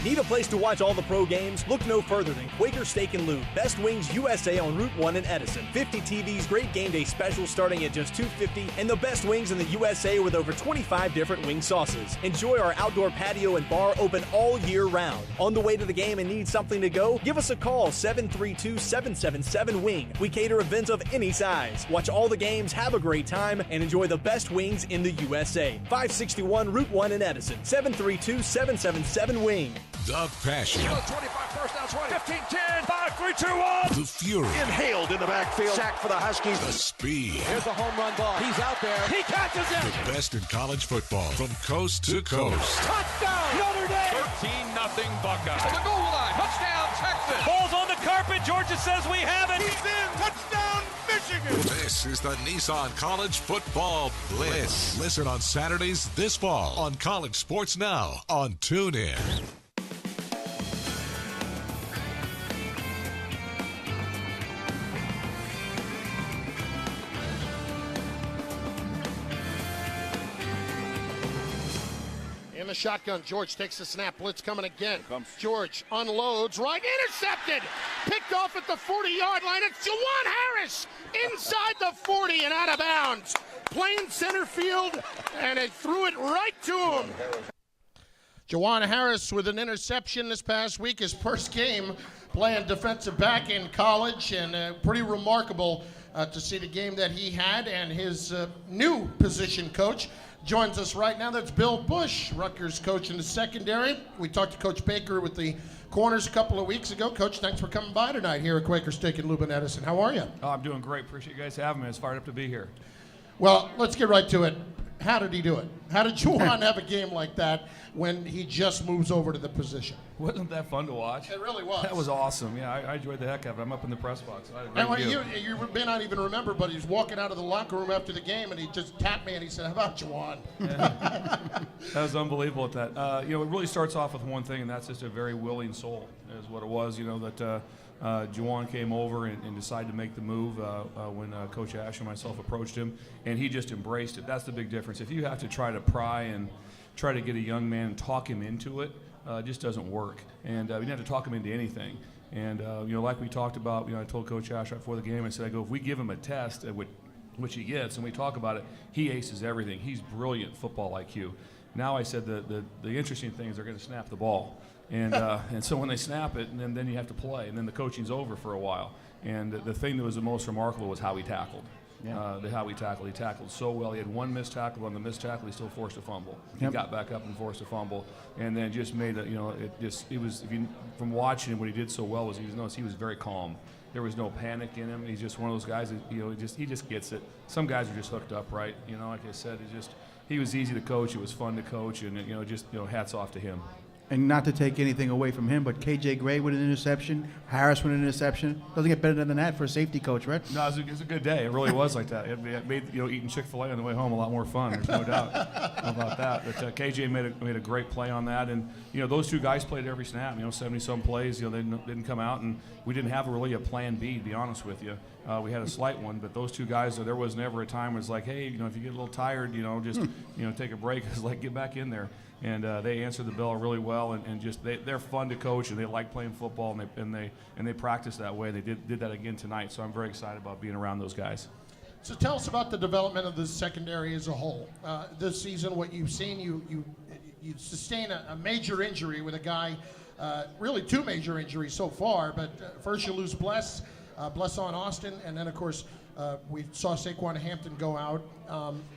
Need a place to watch all the pro games? Look no further than Quaker Steak and Lube. Best Wings USA on Route 1 in Edison. 50 TVs, great game day specials starting at just $2.50, and the best wings in the USA with over 25 different wing sauces. Enjoy our outdoor patio and bar open all year round. On the way to the game and need something to go? Give us a call, 732-777-WING. We cater events of any size. Watch all the games, have a great time, and enjoy the best wings in the USA. 561 Route 1 in Edison. 732-777-WING. The passion. 25 first down, 20, 15, 10, 5, 3, 2, 1. The fury. Inhaled in the backfield. Sack for the Huskies. The speed. Here's a home run ball. He's out there. He catches it. The best in college football from coast to coast. Touchdown, Notre Dame. 13-0 Buckeyes. To the goal line. Touchdown, Texas. Ball's on the carpet. Georgia says we have it. He's in. Touchdown, Michigan. This is the Nissan College Football Blitz. Listen on Saturdays this fall on College Sports Now on TuneIn. In the shotgun, George takes the snap. Blitz coming again. George unloads. Right, intercepted. Picked off at the 40-yard line. It's Juwan Harris inside the 40 and out of bounds. Playing center field, and it threw it right to him. Juwan Harris with an interception this past week. His first game playing defensive back in college, and pretty remarkable to see the game that he had. And his new position coach joins us right now. That's Bill Bush, Rutgers coach in the secondary. We talked to Coach Baker with the corners a couple of weeks ago. Coach, thanks for coming by tonight here at Quaker Steak and Lube in Edison. How are you? Oh, I'm doing great. Appreciate you guys having me. I was fired up to be here. Well, let's get right to it. How did he do it? How did Juwan have a game like that when he just moves over to the position? Wasn't that fun to watch? It really was. That was awesome. Yeah, I enjoyed the heck out of it. I'm up in the press box. You may not even remember, but he was walking out of the locker room after the game, and he just tapped me, and he said, "How about Juwan?" Yeah. That was unbelievable at that. It really starts off with one thing, and that's just a very willing soul is what it was. That Juwan came over and decided to make the move when Coach Ash and myself approached him, and he just embraced it. That's the big difference. If you have to try to pry and try to get a young man and talk him into it, it just doesn't work. And you have to talk him into anything. And like we talked about, I told Coach Ash right before the game, I said, if we give him a test, which he gets, and we talk about it, he aces everything. He's brilliant football IQ. Now I said the interesting thing is they're going to snap the ball. And so when they snap it, and then you have to play, and then the coaching's over for a while. And the thing that was the most remarkable was how he tackled. Yeah. How he tackled so well. He had one missed tackle. On the missed tackle, he still forced a fumble. He got back up and forced a fumble, and then just made from watching him, what he did so well was he was very calm. There was no panic in him. He's just one of those guys that he just gets it. Some guys are just hooked up, right? Like I said, he was easy to coach. It was fun to coach, and hats off to him. And not to take anything away from him, but KJ Gray with an interception, Harris with an interception. Doesn't get better than that for a safety coach, right? No, it was a good day. It really was like that. It made eating Chick-fil-A on the way home a lot more fun. There's no doubt about that. But KJ made a great play on that, and those two guys played every snap. 70-some plays. They didn't come out, and we didn't have really a plan B, to be honest with you. We had a slight one, but those two guys, there was never a time where it's like, hey, if you get a little tired, just take a break. It's like, get back in there. And they answered the bell really well, and just they're fun to coach, and they like playing football, and they practice that way. They did that again tonight, so I'm very excited about being around those guys. So tell us about the development of the secondary as a whole. This season, what you've seen, you sustain a major injury with a guy, really two major injuries so far. But first you lose Bless on Austin, and then of course we saw Saquon Hampton go out,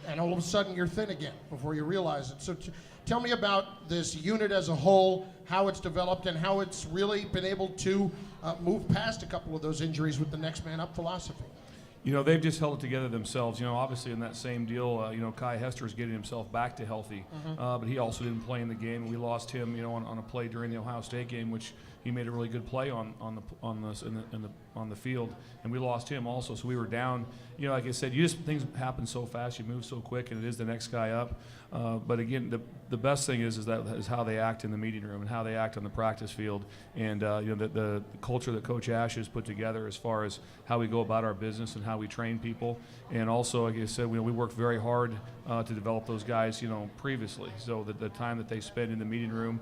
and all of a sudden you're thin again before you realize it. So tell me about this unit as a whole, how it's developed, and how it's really been able to move past a couple of those injuries with the next man up philosophy. They've just held it together themselves. Obviously in that same deal, Kai Hester's getting himself back to healthy, but he also didn't play in the game. We lost him, on a play during the Ohio State game, which he made a really good play on the field, and we lost him also. So we were down. Like I said, things happen so fast, you move so quick, and it is the next guy up. But again, the best thing is how they act in the meeting room and how they act on the practice field, and the culture that Coach Ash has put together as far as how we go about our business and how we train people. And also, like I said, we worked very hard to develop those guys, previously. So the time that they spend in the meeting room,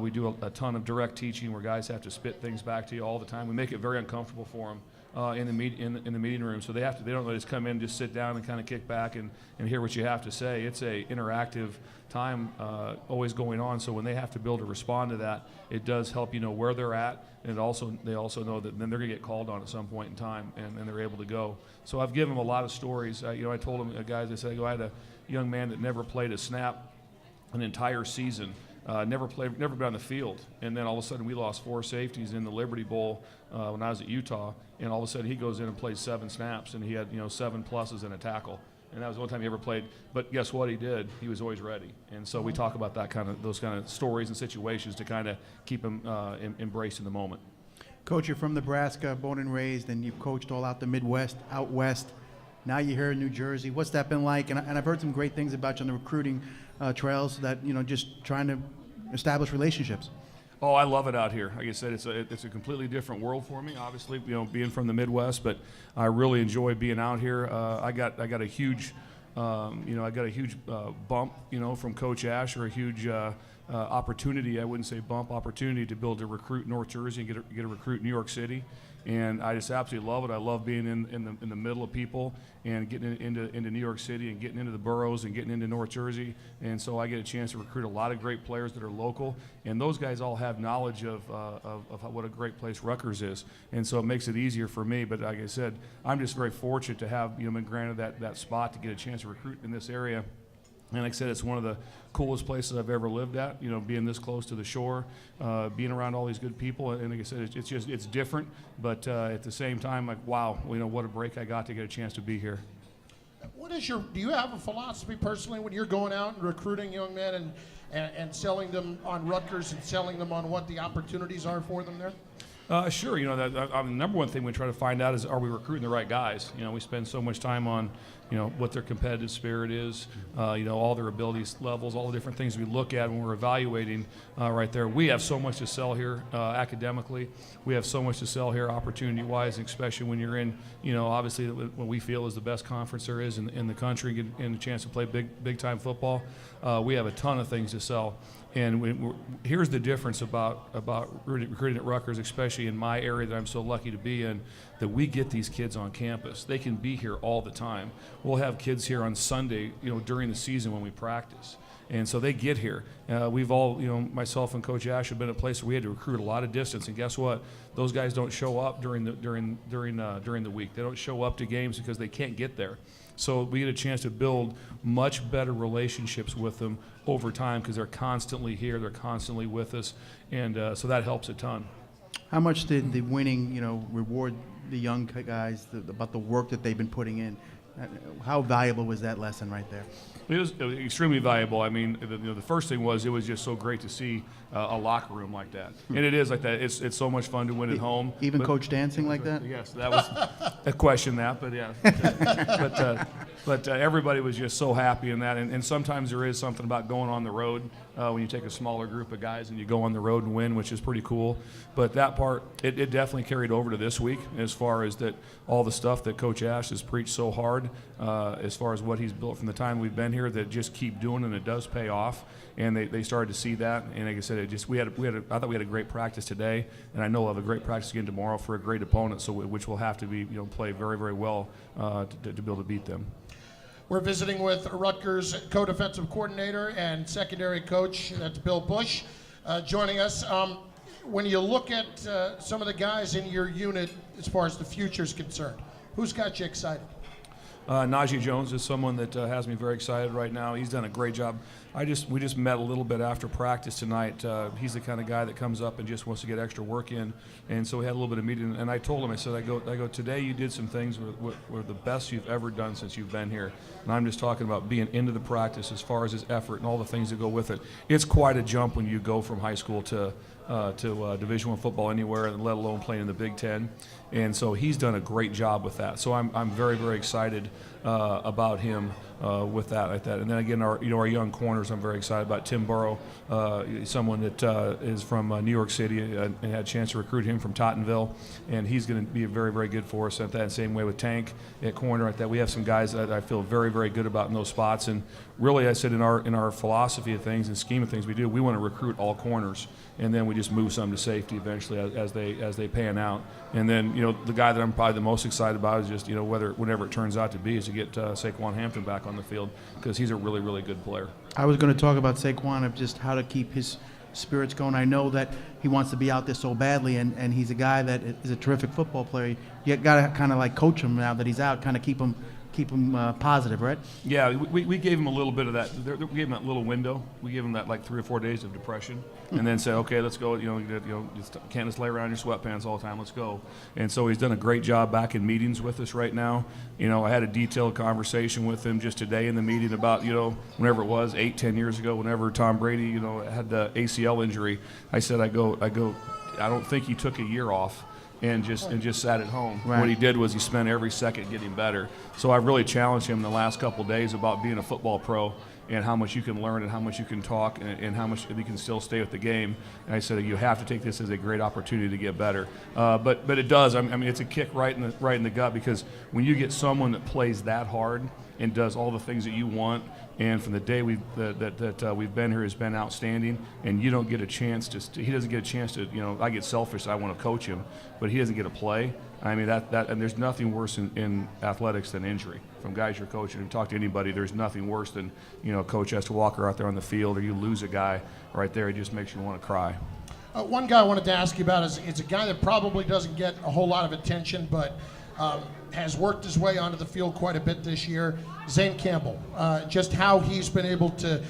we do a ton of direct teaching where guys have to spit things back to you all the time. We make it very uncomfortable for them. In the meeting room, so they don't just come in, just sit down and kind of kick back and hear what you have to say. It's a interactive time always going on. So when they have to be able to respond to that, it does help where they're at, and they also know that then they're going to get called on at some point in time, and they're able to go. So I've given them a lot of stories. I told them guys, I said, I had a young man that never played a snap an entire season. Never been on the field, and then all of a sudden we lost 4 safeties in the Liberty Bowl when I was at Utah, and all of a sudden he goes in and plays 7 snaps, and he had 7 pluses and a tackle, and that was the one time he ever played. But guess what he did? He was always ready, and so we talk about those kind of stories and situations to kind of keep him embraced in the moment. Coach, you're from Nebraska, born and raised, and you've coached all out the Midwest, out west. Now you're here in New Jersey. What's that been like? And I've heard some great things about you on the recruiting trails, that just trying to establish relationships. Oh, I love it out here. Like I said, it's a completely different world for me. Obviously, being from the Midwest, but I really enjoy being out here. I got a huge I got a huge bump, from Coach Ash, or a huge opportunity. I wouldn't say bump, opportunity to be able to recruit North Jersey and get a recruit New York City. And I just absolutely love it. I love being in the middle of people and getting into New York City and getting into the boroughs and getting into North Jersey. And so I get a chance to recruit a lot of great players that are local. And those guys all have knowledge of what a great place Rutgers is. And so it makes it easier for me. But like I said, I'm just very fortunate to have been granted that spot to get a chance to recruit in this area. And like I said, it's one of the coolest places I've ever lived at, being this close to the shore, being around all these good people. And like I said, it's different, but at the same time, like, wow, what a break I got to get a chance to be here. Do you have a philosophy personally when you're going out and recruiting young men and selling them on Rutgers and selling them on what the opportunities are for them there? Sure. The number one thing we try to find out is, are we recruiting the right guys? We spend so much time on, what their competitive spirit is, all their abilities levels, all the different things we look at when we're evaluating right there. We have so much to sell here academically. We have so much to sell here opportunity-wise, especially when you're in, obviously what we feel is the best conference there is in the country, getting a chance to play big-time football. We have a ton of things to sell. And here's the difference about recruiting at Rutgers, especially in my area that I'm so lucky to be in, that we get these kids on campus. They can be here all the time. We'll have kids here on Sunday, during the season when we practice. And so they get here. We've all, myself and Coach Ash have been at a place where we had to recruit a lot of distance. And guess what? Those guys don't show up during the week. They don't show up to games because they can't get there. So we get a chance to build much better relationships with them over time because they're constantly here, they're constantly with us, and so that helps a ton. How much did the winning, reward the young guys about the work that they've been putting in? How valuable was that lesson right there? It was extremely valuable. I mean, the first thing was, it was just so great to see a locker room like that. And it is like that. It's so much fun to win at home. Even Coach dancing like that? Yes, that was a question but yeah. But everybody was just so happy in that. And sometimes there is something about going on the road when you take a smaller group of guys and you go on the road and win, which is pretty cool. But that part, it definitely carried over to this week as far as that all the stuff that Coach Ash has preached so hard as far as what he's built from the time we've been here, that just keep doing, and it does pay off. And they started to see that. And like I said, I thought we had a great practice today, and I know we'll have a great practice again tomorrow for a great opponent, which will have to be play very, very well to be able to beat them. We're visiting with Rutgers co-defensive coordinator and secondary coach, that's Bill Bush, joining us. When you look at some of the guys in your unit as far as the future is concerned, who's got you excited? Najee Jones is someone that has me very excited right now. He's done a great job. We just met a little bit after practice tonight. He's the kind of guy that comes up and just wants to get extra work in, and so we had a little bit of meeting. And I told him, I said, I go today you did some things were the best you've ever done since you've been here. And I'm just talking about being into the practice as far as his effort and all the things that go with it. It's quite a jump when you go from high school to Division I football anywhere, and let alone playing in the Big Ten. And so he's done a great job with that. So I'm very, very excited about him with that like that. And then again, our young corners, I'm very excited about. Tim Burrow, someone that is from New York City, and had a chance to recruit him from Tottenville, and he's going to be very, very good for us at that. Same way with Tank at corner like that. We have some guys that I feel very, very good about in those spots. And really, I said in our philosophy of things and scheme of things we want to recruit all corners, and then we just move some to safety eventually as they pan out. And then the guy that I'm probably the most excited about is just whenever it turns out to be is to get Saquon Hampton back on the field, because he's a really, really good player. I was going to talk about Saquon, of just how to keep his spirits going. I know that he wants to be out there so badly, and he's a guy that is a terrific football player. You got to kind of like coach him now that he's out, kind of keep him positive, right? Yeah, we gave him a little bit of that. We gave him that little window. We gave him that like 3 or 4 days of depression, and then said, okay, let's go. Just can't just lay around your sweatpants all the time. Let's go. And so he's done a great job back in meetings with us right now. I had a detailed conversation with him just today in the meeting about whenever it was 8-10 years ago, whenever Tom Brady had the ACL injury. I said, I don't think he took a year off and just sat at home. Right. What he did was he spent every second getting better. So I've really challenged him the last couple of days about being a football pro and how much you can learn and how much you can talk and how much you can still stay with the game. And I said, you have to take this as a great opportunity to get better. But it does. I mean, it's a kick right in the gut, because when you get someone that plays that hard and does all the things that you want. And from the day we've been here has been outstanding. And you don't get a chance he doesn't get a chance to, I get selfish. I want to coach him, but he doesn't get to play. I mean, and there's nothing worse in athletics than injury. From guys you're coaching, and talk to anybody, there's nothing worse than, a coach has to walk her out there on the field, or you lose a guy right there. It just makes you want to cry. One guy I wanted to ask you about is a guy that probably doesn't get a whole lot of attention, but has worked his way onto the field quite a bit this year, Zane Campbell. Just how he's been able to,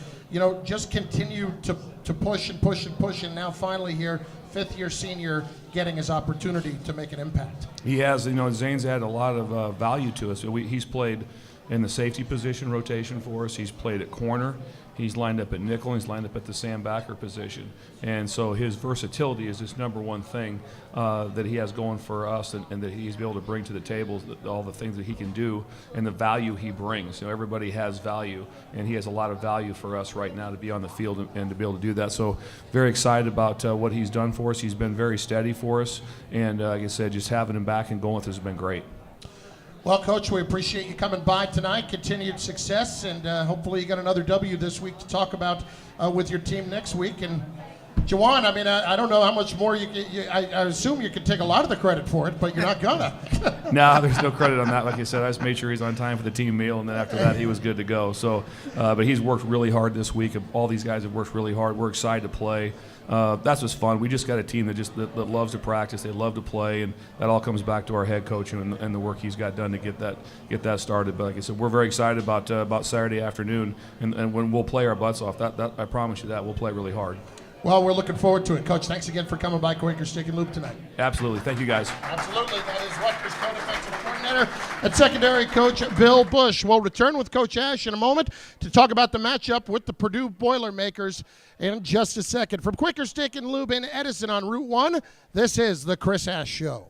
just continue to push and push and push, and now finally here, fifth-year senior, getting his opportunity to make an impact. He has. Zane's had a lot of value to us. He's played in the safety position rotation for us. He's played at corner. He's lined up at nickel. He's lined up at the Sam backer position. And so his versatility is this number one thing that he has going for us, and that he's able to bring to the table, all the things that he can do and the value he brings. Everybody has value, and he has a lot of value for us right now to be on the field and to be able to do that. So very excited about what he's done for us. He's been very steady for us. And like I said, just having him back and going with us has been great. Well, Coach, we appreciate you coming by tonight. Continued success, and hopefully you got another W this week to talk about with your team next week. And Jawan, I mean, I don't know how much more I assume you could take a lot of the credit for it, but you're not gonna. No, there's no credit on that. Like I said, I just made sure he's on time for the team meal, and then after that, he was good to go. So, but he's worked really hard this week. All these guys have worked really hard. We're excited to play. That's just fun. We just got a team that loves to practice. They love to play, and that all comes back to our head coach and the work he's got done to get that started. But like I said, we're very excited about Saturday afternoon, and when we'll play our butts off. That I promise you that we'll play really hard. Well, we're looking forward to it. Coach, thanks again for coming by Quaker Steak and Lube tonight. Absolutely. Thank you, guys. Absolutely. That is Rutgers co-defensive coordinator and secondary coach Bill Bush. We'll return with Coach Ash in a moment to talk about the matchup with the Purdue Boilermakers in just a second. From Quaker Steak and Lube in Edison on Route 1, this is the Chris Ash Show.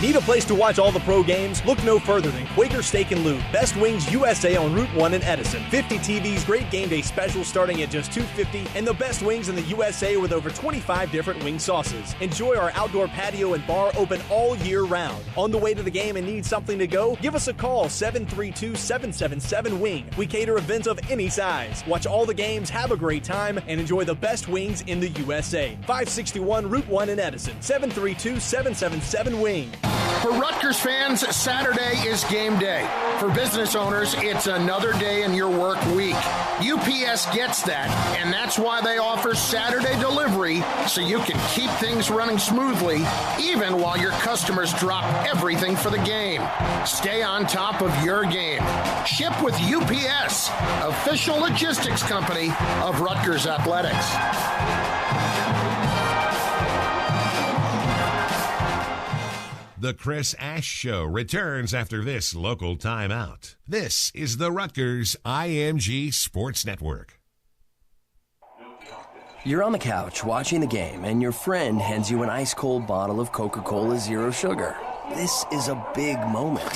Need a place to watch all the pro games? Look no further than Quaker Steak and Lube. Best Wings USA on Route 1 in Edison. 50 TVs, great game day specials starting at just $2.50, and the best wings in the USA with over 25 different wing sauces. Enjoy our outdoor patio and bar open all year round. On the way to the game and need something to go? Give us a call, 732-777-WING. We cater events of any size. Watch all the games, have a great time, and enjoy the best wings in the USA. 561 Route 1 in Edison. 732-777-WING. For Rutgers fans, Saturday is game day. For business owners, it's another day in your work week. UPS gets that, and that's why they offer Saturday delivery, so you can keep things running smoothly, even while your customers drop everything for the game. Stay on top of your game. Ship with UPS, official logistics company of Rutgers Athletics. The Chris Ash Show returns after this local timeout. This is the Rutgers IMG Sports Network. You're on the couch watching the game, and your friend hands you an ice-cold bottle of Coca-Cola Zero Sugar. This is a big moment.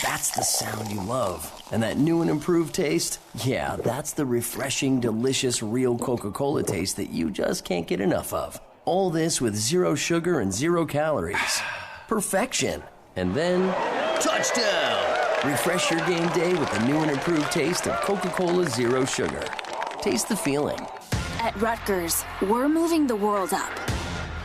That's the sound you love. And that new and improved taste? Yeah, that's the refreshing, delicious, real Coca-Cola taste that you just can't get enough of. All this with zero sugar and 0 calories. Perfection. And then, touchdown! Refresh your game day with the new and improved taste of Coca-Cola Zero Sugar. Taste the feeling. At Rutgers, we're moving the world up.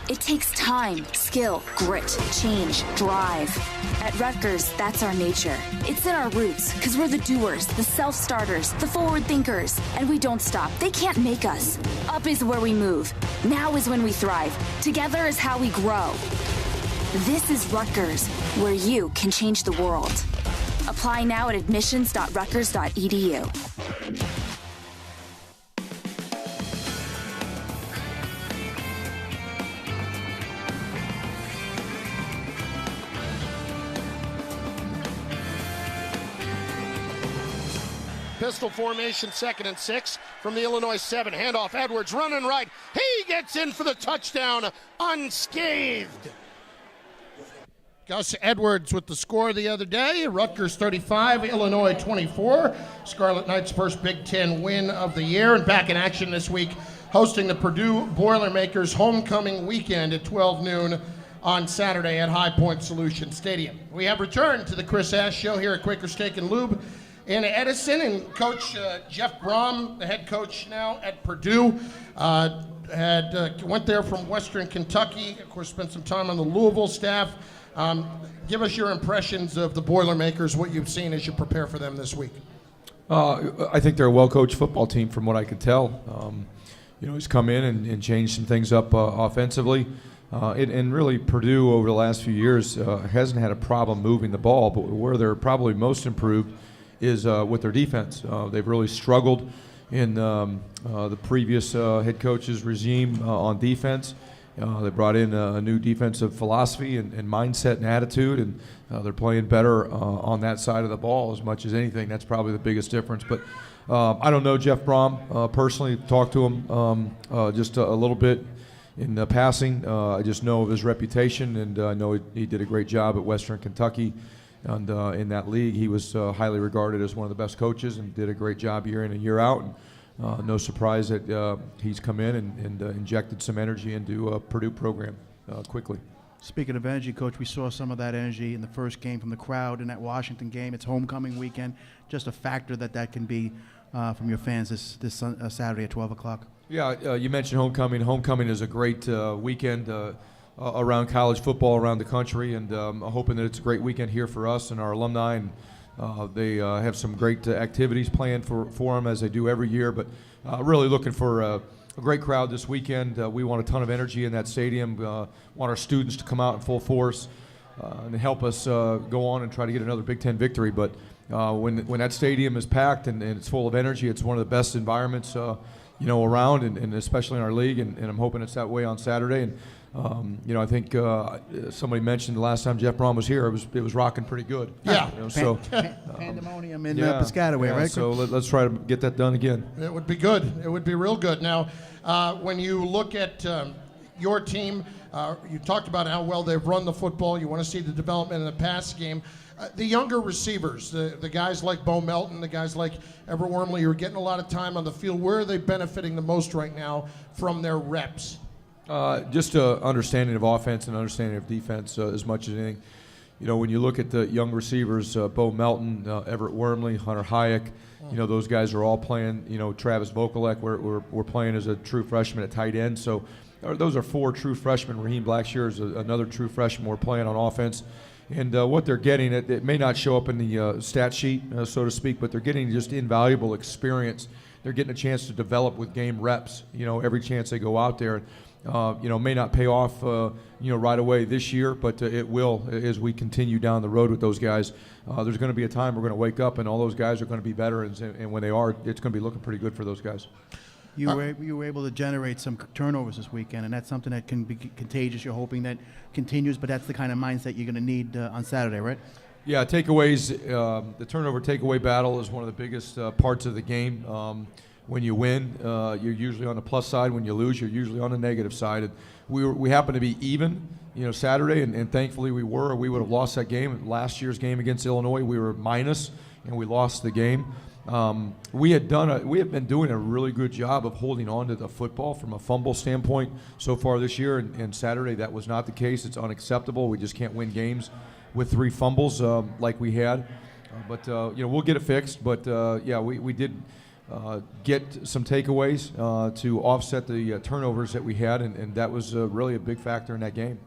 It takes time, skill, grit, change, drive. At Rutgers, that's our nature. It's in our roots, because we're the doers, the self-starters, the forward thinkers. And we don't stop. They can't make us. Up is where we move. Now is when we thrive. Together is how we grow. This is Rutgers, where you can change the world. Apply now at admissions.rutgers.edu. Pistol formation, 2nd and 6 from the Illinois 7. Handoff, Edwards running right. He gets in for the touchdown unscathed. Gus Edwards with the score the other day. Rutgers 35, Illinois 24. Scarlet Knights' first Big Ten win of the year. And back in action this week, hosting the Purdue Boilermakers homecoming weekend at 12 noon on Saturday at High Point Solution Stadium. We have returned to the Chris Ash Show here at Quaker Steak and Lube in Edison. And Coach Jeff Brom, the head coach now at Purdue, went there from Western Kentucky. Of course, spent some time on the Louisville staff. Give us your impressions of the Boilermakers, what you've seen as you prepare for them this week. I think they're a well-coached football team from what I could tell. He's come in and changed some things up offensively. And really, Purdue over the last few years hasn't had a problem moving the ball, but where they're probably most improved is with their defense. They've really struggled in the previous head coach's regime on defense. They brought in a new defensive philosophy and mindset and attitude, and they're playing better on that side of the ball as much as anything. That's probably the biggest difference. But I don't know Jeff Brom personally. Talked to him just a little bit in passing. I just know of his reputation, and I know he did a great job at Western Kentucky. And in that league, he was highly regarded as one of the best coaches and did a great job year in and year out. And, no surprise that he's come in and injected some energy into a Purdue program quickly. Speaking of energy, Coach, we saw some of that energy in the first game from the crowd in that Washington game. It's homecoming weekend. Just a factor that can be from your fans this Saturday at 12 o'clock. Yeah, you mentioned homecoming. Homecoming is a great weekend around college football around the country, and I'm hoping that it's a great weekend here for us and our alumni. And they have some great activities planned for them as they do every year, but really looking for a great crowd this weekend. We want a ton of energy in that stadium. Want our students to come out in full force and help us go on and try to get another Big Ten victory. But when that stadium is packed and it's full of energy, it's one of the best environments around, and especially in our league, and I'm hoping it's that way on Saturday. And I think somebody mentioned the last time Jeff Brom was here, it was rocking pretty good. Yeah. Pandemonium in Piscataway, right? So let's try to get that done again. It would be good. It would be real good. Now, when you look at your team, you talked about how well they've run the football. You want to see the development in the pass game. The younger receivers, the guys like Bo Melton, the guys like Everett Wormley, who are getting a lot of time on the field, where are they benefiting the most right now from their reps? Just an understanding of offense and understanding of defense as much as anything. When you look at the young receivers, Bo Melton, Everett Wormley, Hunter Hayek, those guys are all playing. Travis Vokalek, we're playing as a true freshman at tight end. So those are 4 true freshmen. Raheem Blackshear is another true freshman we're playing on offense. And what they're getting, it may not show up in the stat sheet, so to speak, but they're getting just invaluable experience. They're getting a chance to develop with game reps, every chance they go out there. May not pay off, right away this year, but it will as we continue down the road with those guys. There's going to be a time we're going to wake up, and all those guys are going to be veterans, and when they are, it's going to be looking pretty good for those guys. You were able to generate some turnovers this weekend, and that's something that can be contagious. You're hoping that continues, but that's the kind of mindset you're going to need on Saturday, right? Yeah, takeaways. The turnover takeaway battle is one of the biggest parts of the game. When you win, you're usually on the plus side. When you lose, you're usually on the negative side. And we happen to be even, Saturday, and thankfully we were. We would have lost that game. Last year's game against Illinois, we were minus, and we lost the game. We have been doing a really good job of holding on to the football from a fumble standpoint so far this year, and Saturday that was not the case. It's unacceptable. We just can't win games with 3 fumbles like we had. But we'll get it fixed. But we did get some takeaways to offset the turnovers that we had, and that was really a big factor in that game.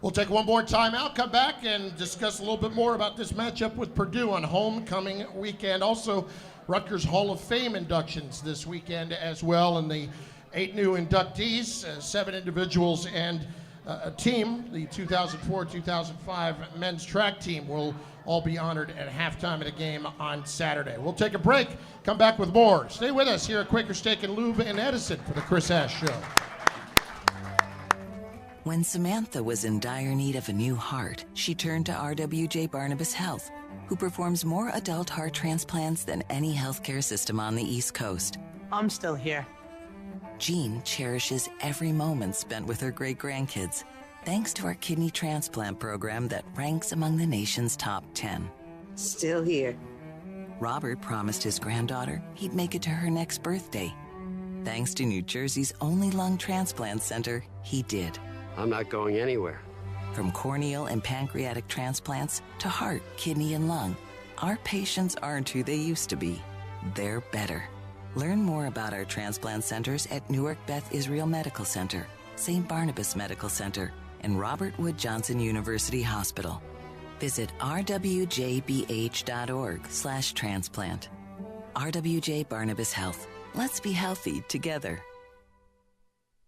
We'll take one more timeout, come back, and discuss a little bit more about this matchup with Purdue on homecoming weekend. Also, Rutgers Hall of Fame inductions this weekend as well, and the 8 new inductees, 7 individuals and a team, the 2004-2005 men's track team, will all be honored at halftime of the game on Saturday. We'll take a break, come back with more. Stay with us here at Quaker Steak and Lube in Edison for the Chris Ash Show. When Samantha was in dire need of a new heart, she turned to RWJ Barnabas Health, who performs more adult heart transplants than any healthcare system on the East Coast. I'm still here. Jean cherishes every moment spent with her great-grandkids, thanks to our kidney transplant program that ranks among the nation's top 10. Still here. Robert promised his granddaughter he'd make it to her next birthday. Thanks to New Jersey's only lung transplant center, he did. I'm not going anywhere. From corneal and pancreatic transplants to heart, kidney, and lung, Our patients aren't who they used to be. They're better. Learn more about our transplant centers at Newark Beth Israel Medical Center, St. Barnabas Medical Center, and Robert Wood Johnson University Hospital. Visit rwjbh.org/transplant. RWJ Barnabas Health. Let's be healthy together.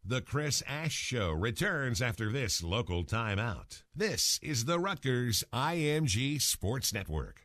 The Chris Ash Show returns after this local timeout. This is the Rutgers IMG Sports Network.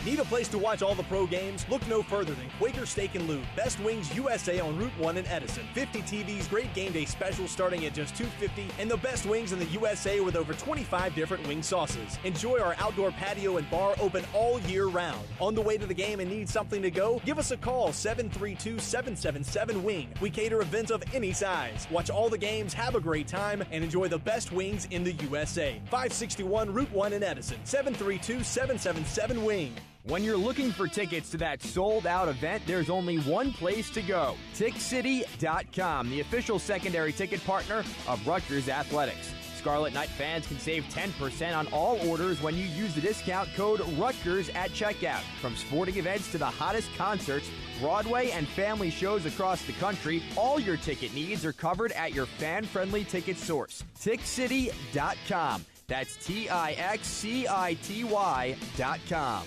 Need a place to watch all the pro games? Look no further than Quaker Steak and Lube. Best Wings USA on Route 1 in Edison. 50 TVs, great game day specials starting at just $2.50, and the best wings in the USA with over 25 different wing sauces. Enjoy our outdoor patio and bar open all year round. On the way to the game and need something to go? Give us a call, 732-777-WING. We cater events of any size. Watch all the games, have a great time, and enjoy the best wings in the USA. 561 Route 1 in Edison. 732-777-WING. When you're looking for tickets to that sold-out event, there's only one place to go. TickCity.com, the official secondary ticket partner of Rutgers Athletics. Scarlet Knight fans can save 10% on all orders when you use the discount code Rutgers at checkout. From sporting events to the hottest concerts, Broadway and family shows across the country, all your ticket needs are covered at your fan-friendly ticket source. TickCity.com. That's TIXCITY.com.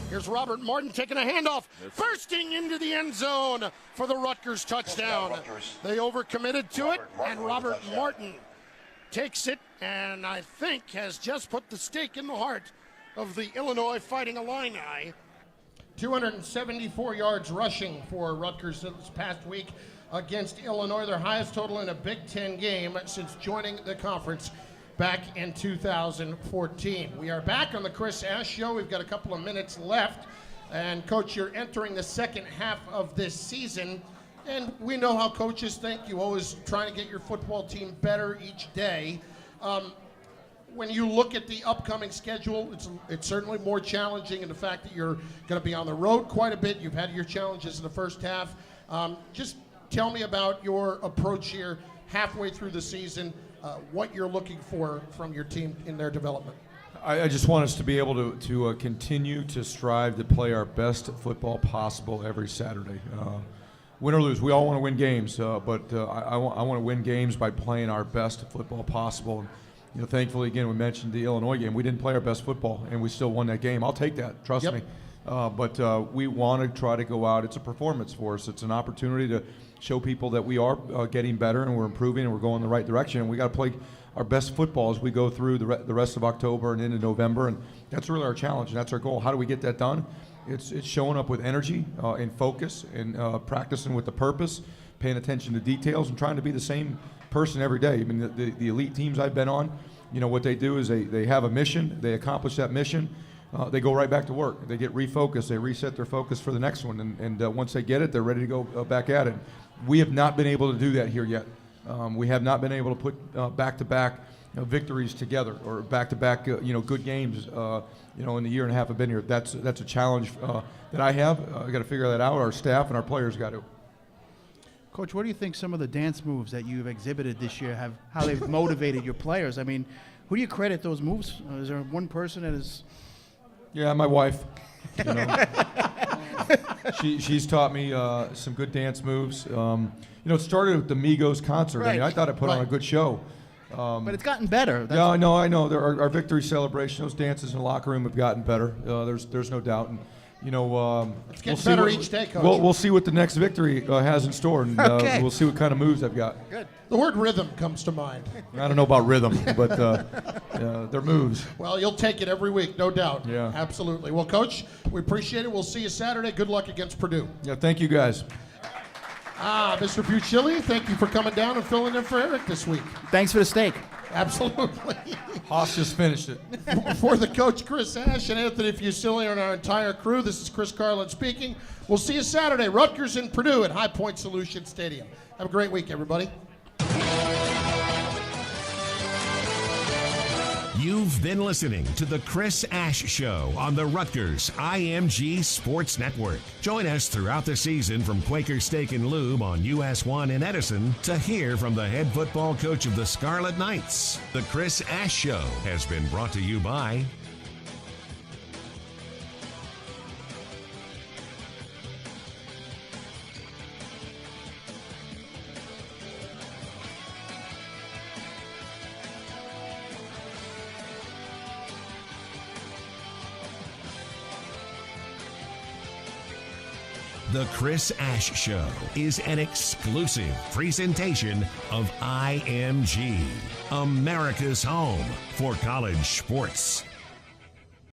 Here's Robert Martin taking a handoff, bursting into the end zone for the Rutgers touchdown. They overcommitted to it, and Robert Martin takes it, and I think has just put the stake in the heart of the Illinois Fighting Illini. 274 yards rushing for Rutgers this past week against Illinois, their highest total in a Big Ten game since joining the conference back in 2014. We are back on the Chris Ash Show. We've got a couple of minutes left. And, Coach, you're entering the second half of this season. And we know how coaches think. You always trying to get your football team better each day. When you look at the upcoming schedule, it's certainly more challenging in the fact that you're going to be on the road quite a bit. You've had your challenges in the first half. Just tell me about your approach here halfway through the season. What you're looking for from your team in their development. I just want us to be able to continue to strive to play our best football possible every Saturday. Win or lose, we all want to win games, but I want to win games by playing our best football possible. And, thankfully, again, we mentioned the Illinois game. We didn't play our best football, and we still won that game. I'll take that, trust me. But we want to try to go out. It's a performance for us. It's an opportunity to show people that we are getting better and we're improving and we're going in the right direction. And we got to play our best football as we go through the rest of October and into November. And that's really our challenge, and that's our goal. How do we get that done? It's showing up with energy and focus and practicing with the purpose, paying attention to details, and trying to be the same person every day. I mean, the elite teams I've been on, what they do is they have a mission, they accomplish that mission, they go right back to work. They get refocused, they reset their focus for the next one, and once they get it, they're ready to go back at it. We have not been able to do that here yet. We have not been able to put back-to-back victories together or back-to-back good games in the year and a half I've been here. That's a challenge that I have. I got to figure that out. Our staff and our players got to. Coach, what do you think some of the dance moves that you've exhibited this year how they've motivated your players? I mean, who do you credit those moves? Is there one person that is? Yeah, my wife. She's taught me some good dance moves. It started with the Migos concert. Right. I mean, I thought I put on a good show. But it's gotten better. Yeah, I know. Our victory celebration, those dances in the locker room have gotten better. There's no doubt. And it's getting better each day, Coach. We'll see what the next victory has in store, and we'll see what kind of moves I've got. Good. The word rhythm comes to mind. I don't know about rhythm, but they're moves. Well, you'll take it every week, no doubt. Yeah. Absolutely. Well, Coach, we appreciate it. We'll see you Saturday. Good luck against Purdue. Yeah, thank you, guys. Mr. Bucilli, thank you for coming down and filling in for Eric this week. Thanks for the steak. Absolutely. Haas just finished it. For the coach, Chris Ash, and Anthony Fusilli and our entire crew, this is Chris Carlin speaking. We'll see you Saturday, Rutgers and Purdue at High Point Solution Stadium. Have a great week, everybody. You've been listening to The Chris Ash Show on the Rutgers IMG Sports Network. Join us throughout the season from Quaker Steak and Lube on US 1 in Edison to hear from the head football coach of the Scarlet Knights. The Chris Ash Show has been brought to you by The Chris Ash Show is an exclusive presentation of IMG, America's home for college sports.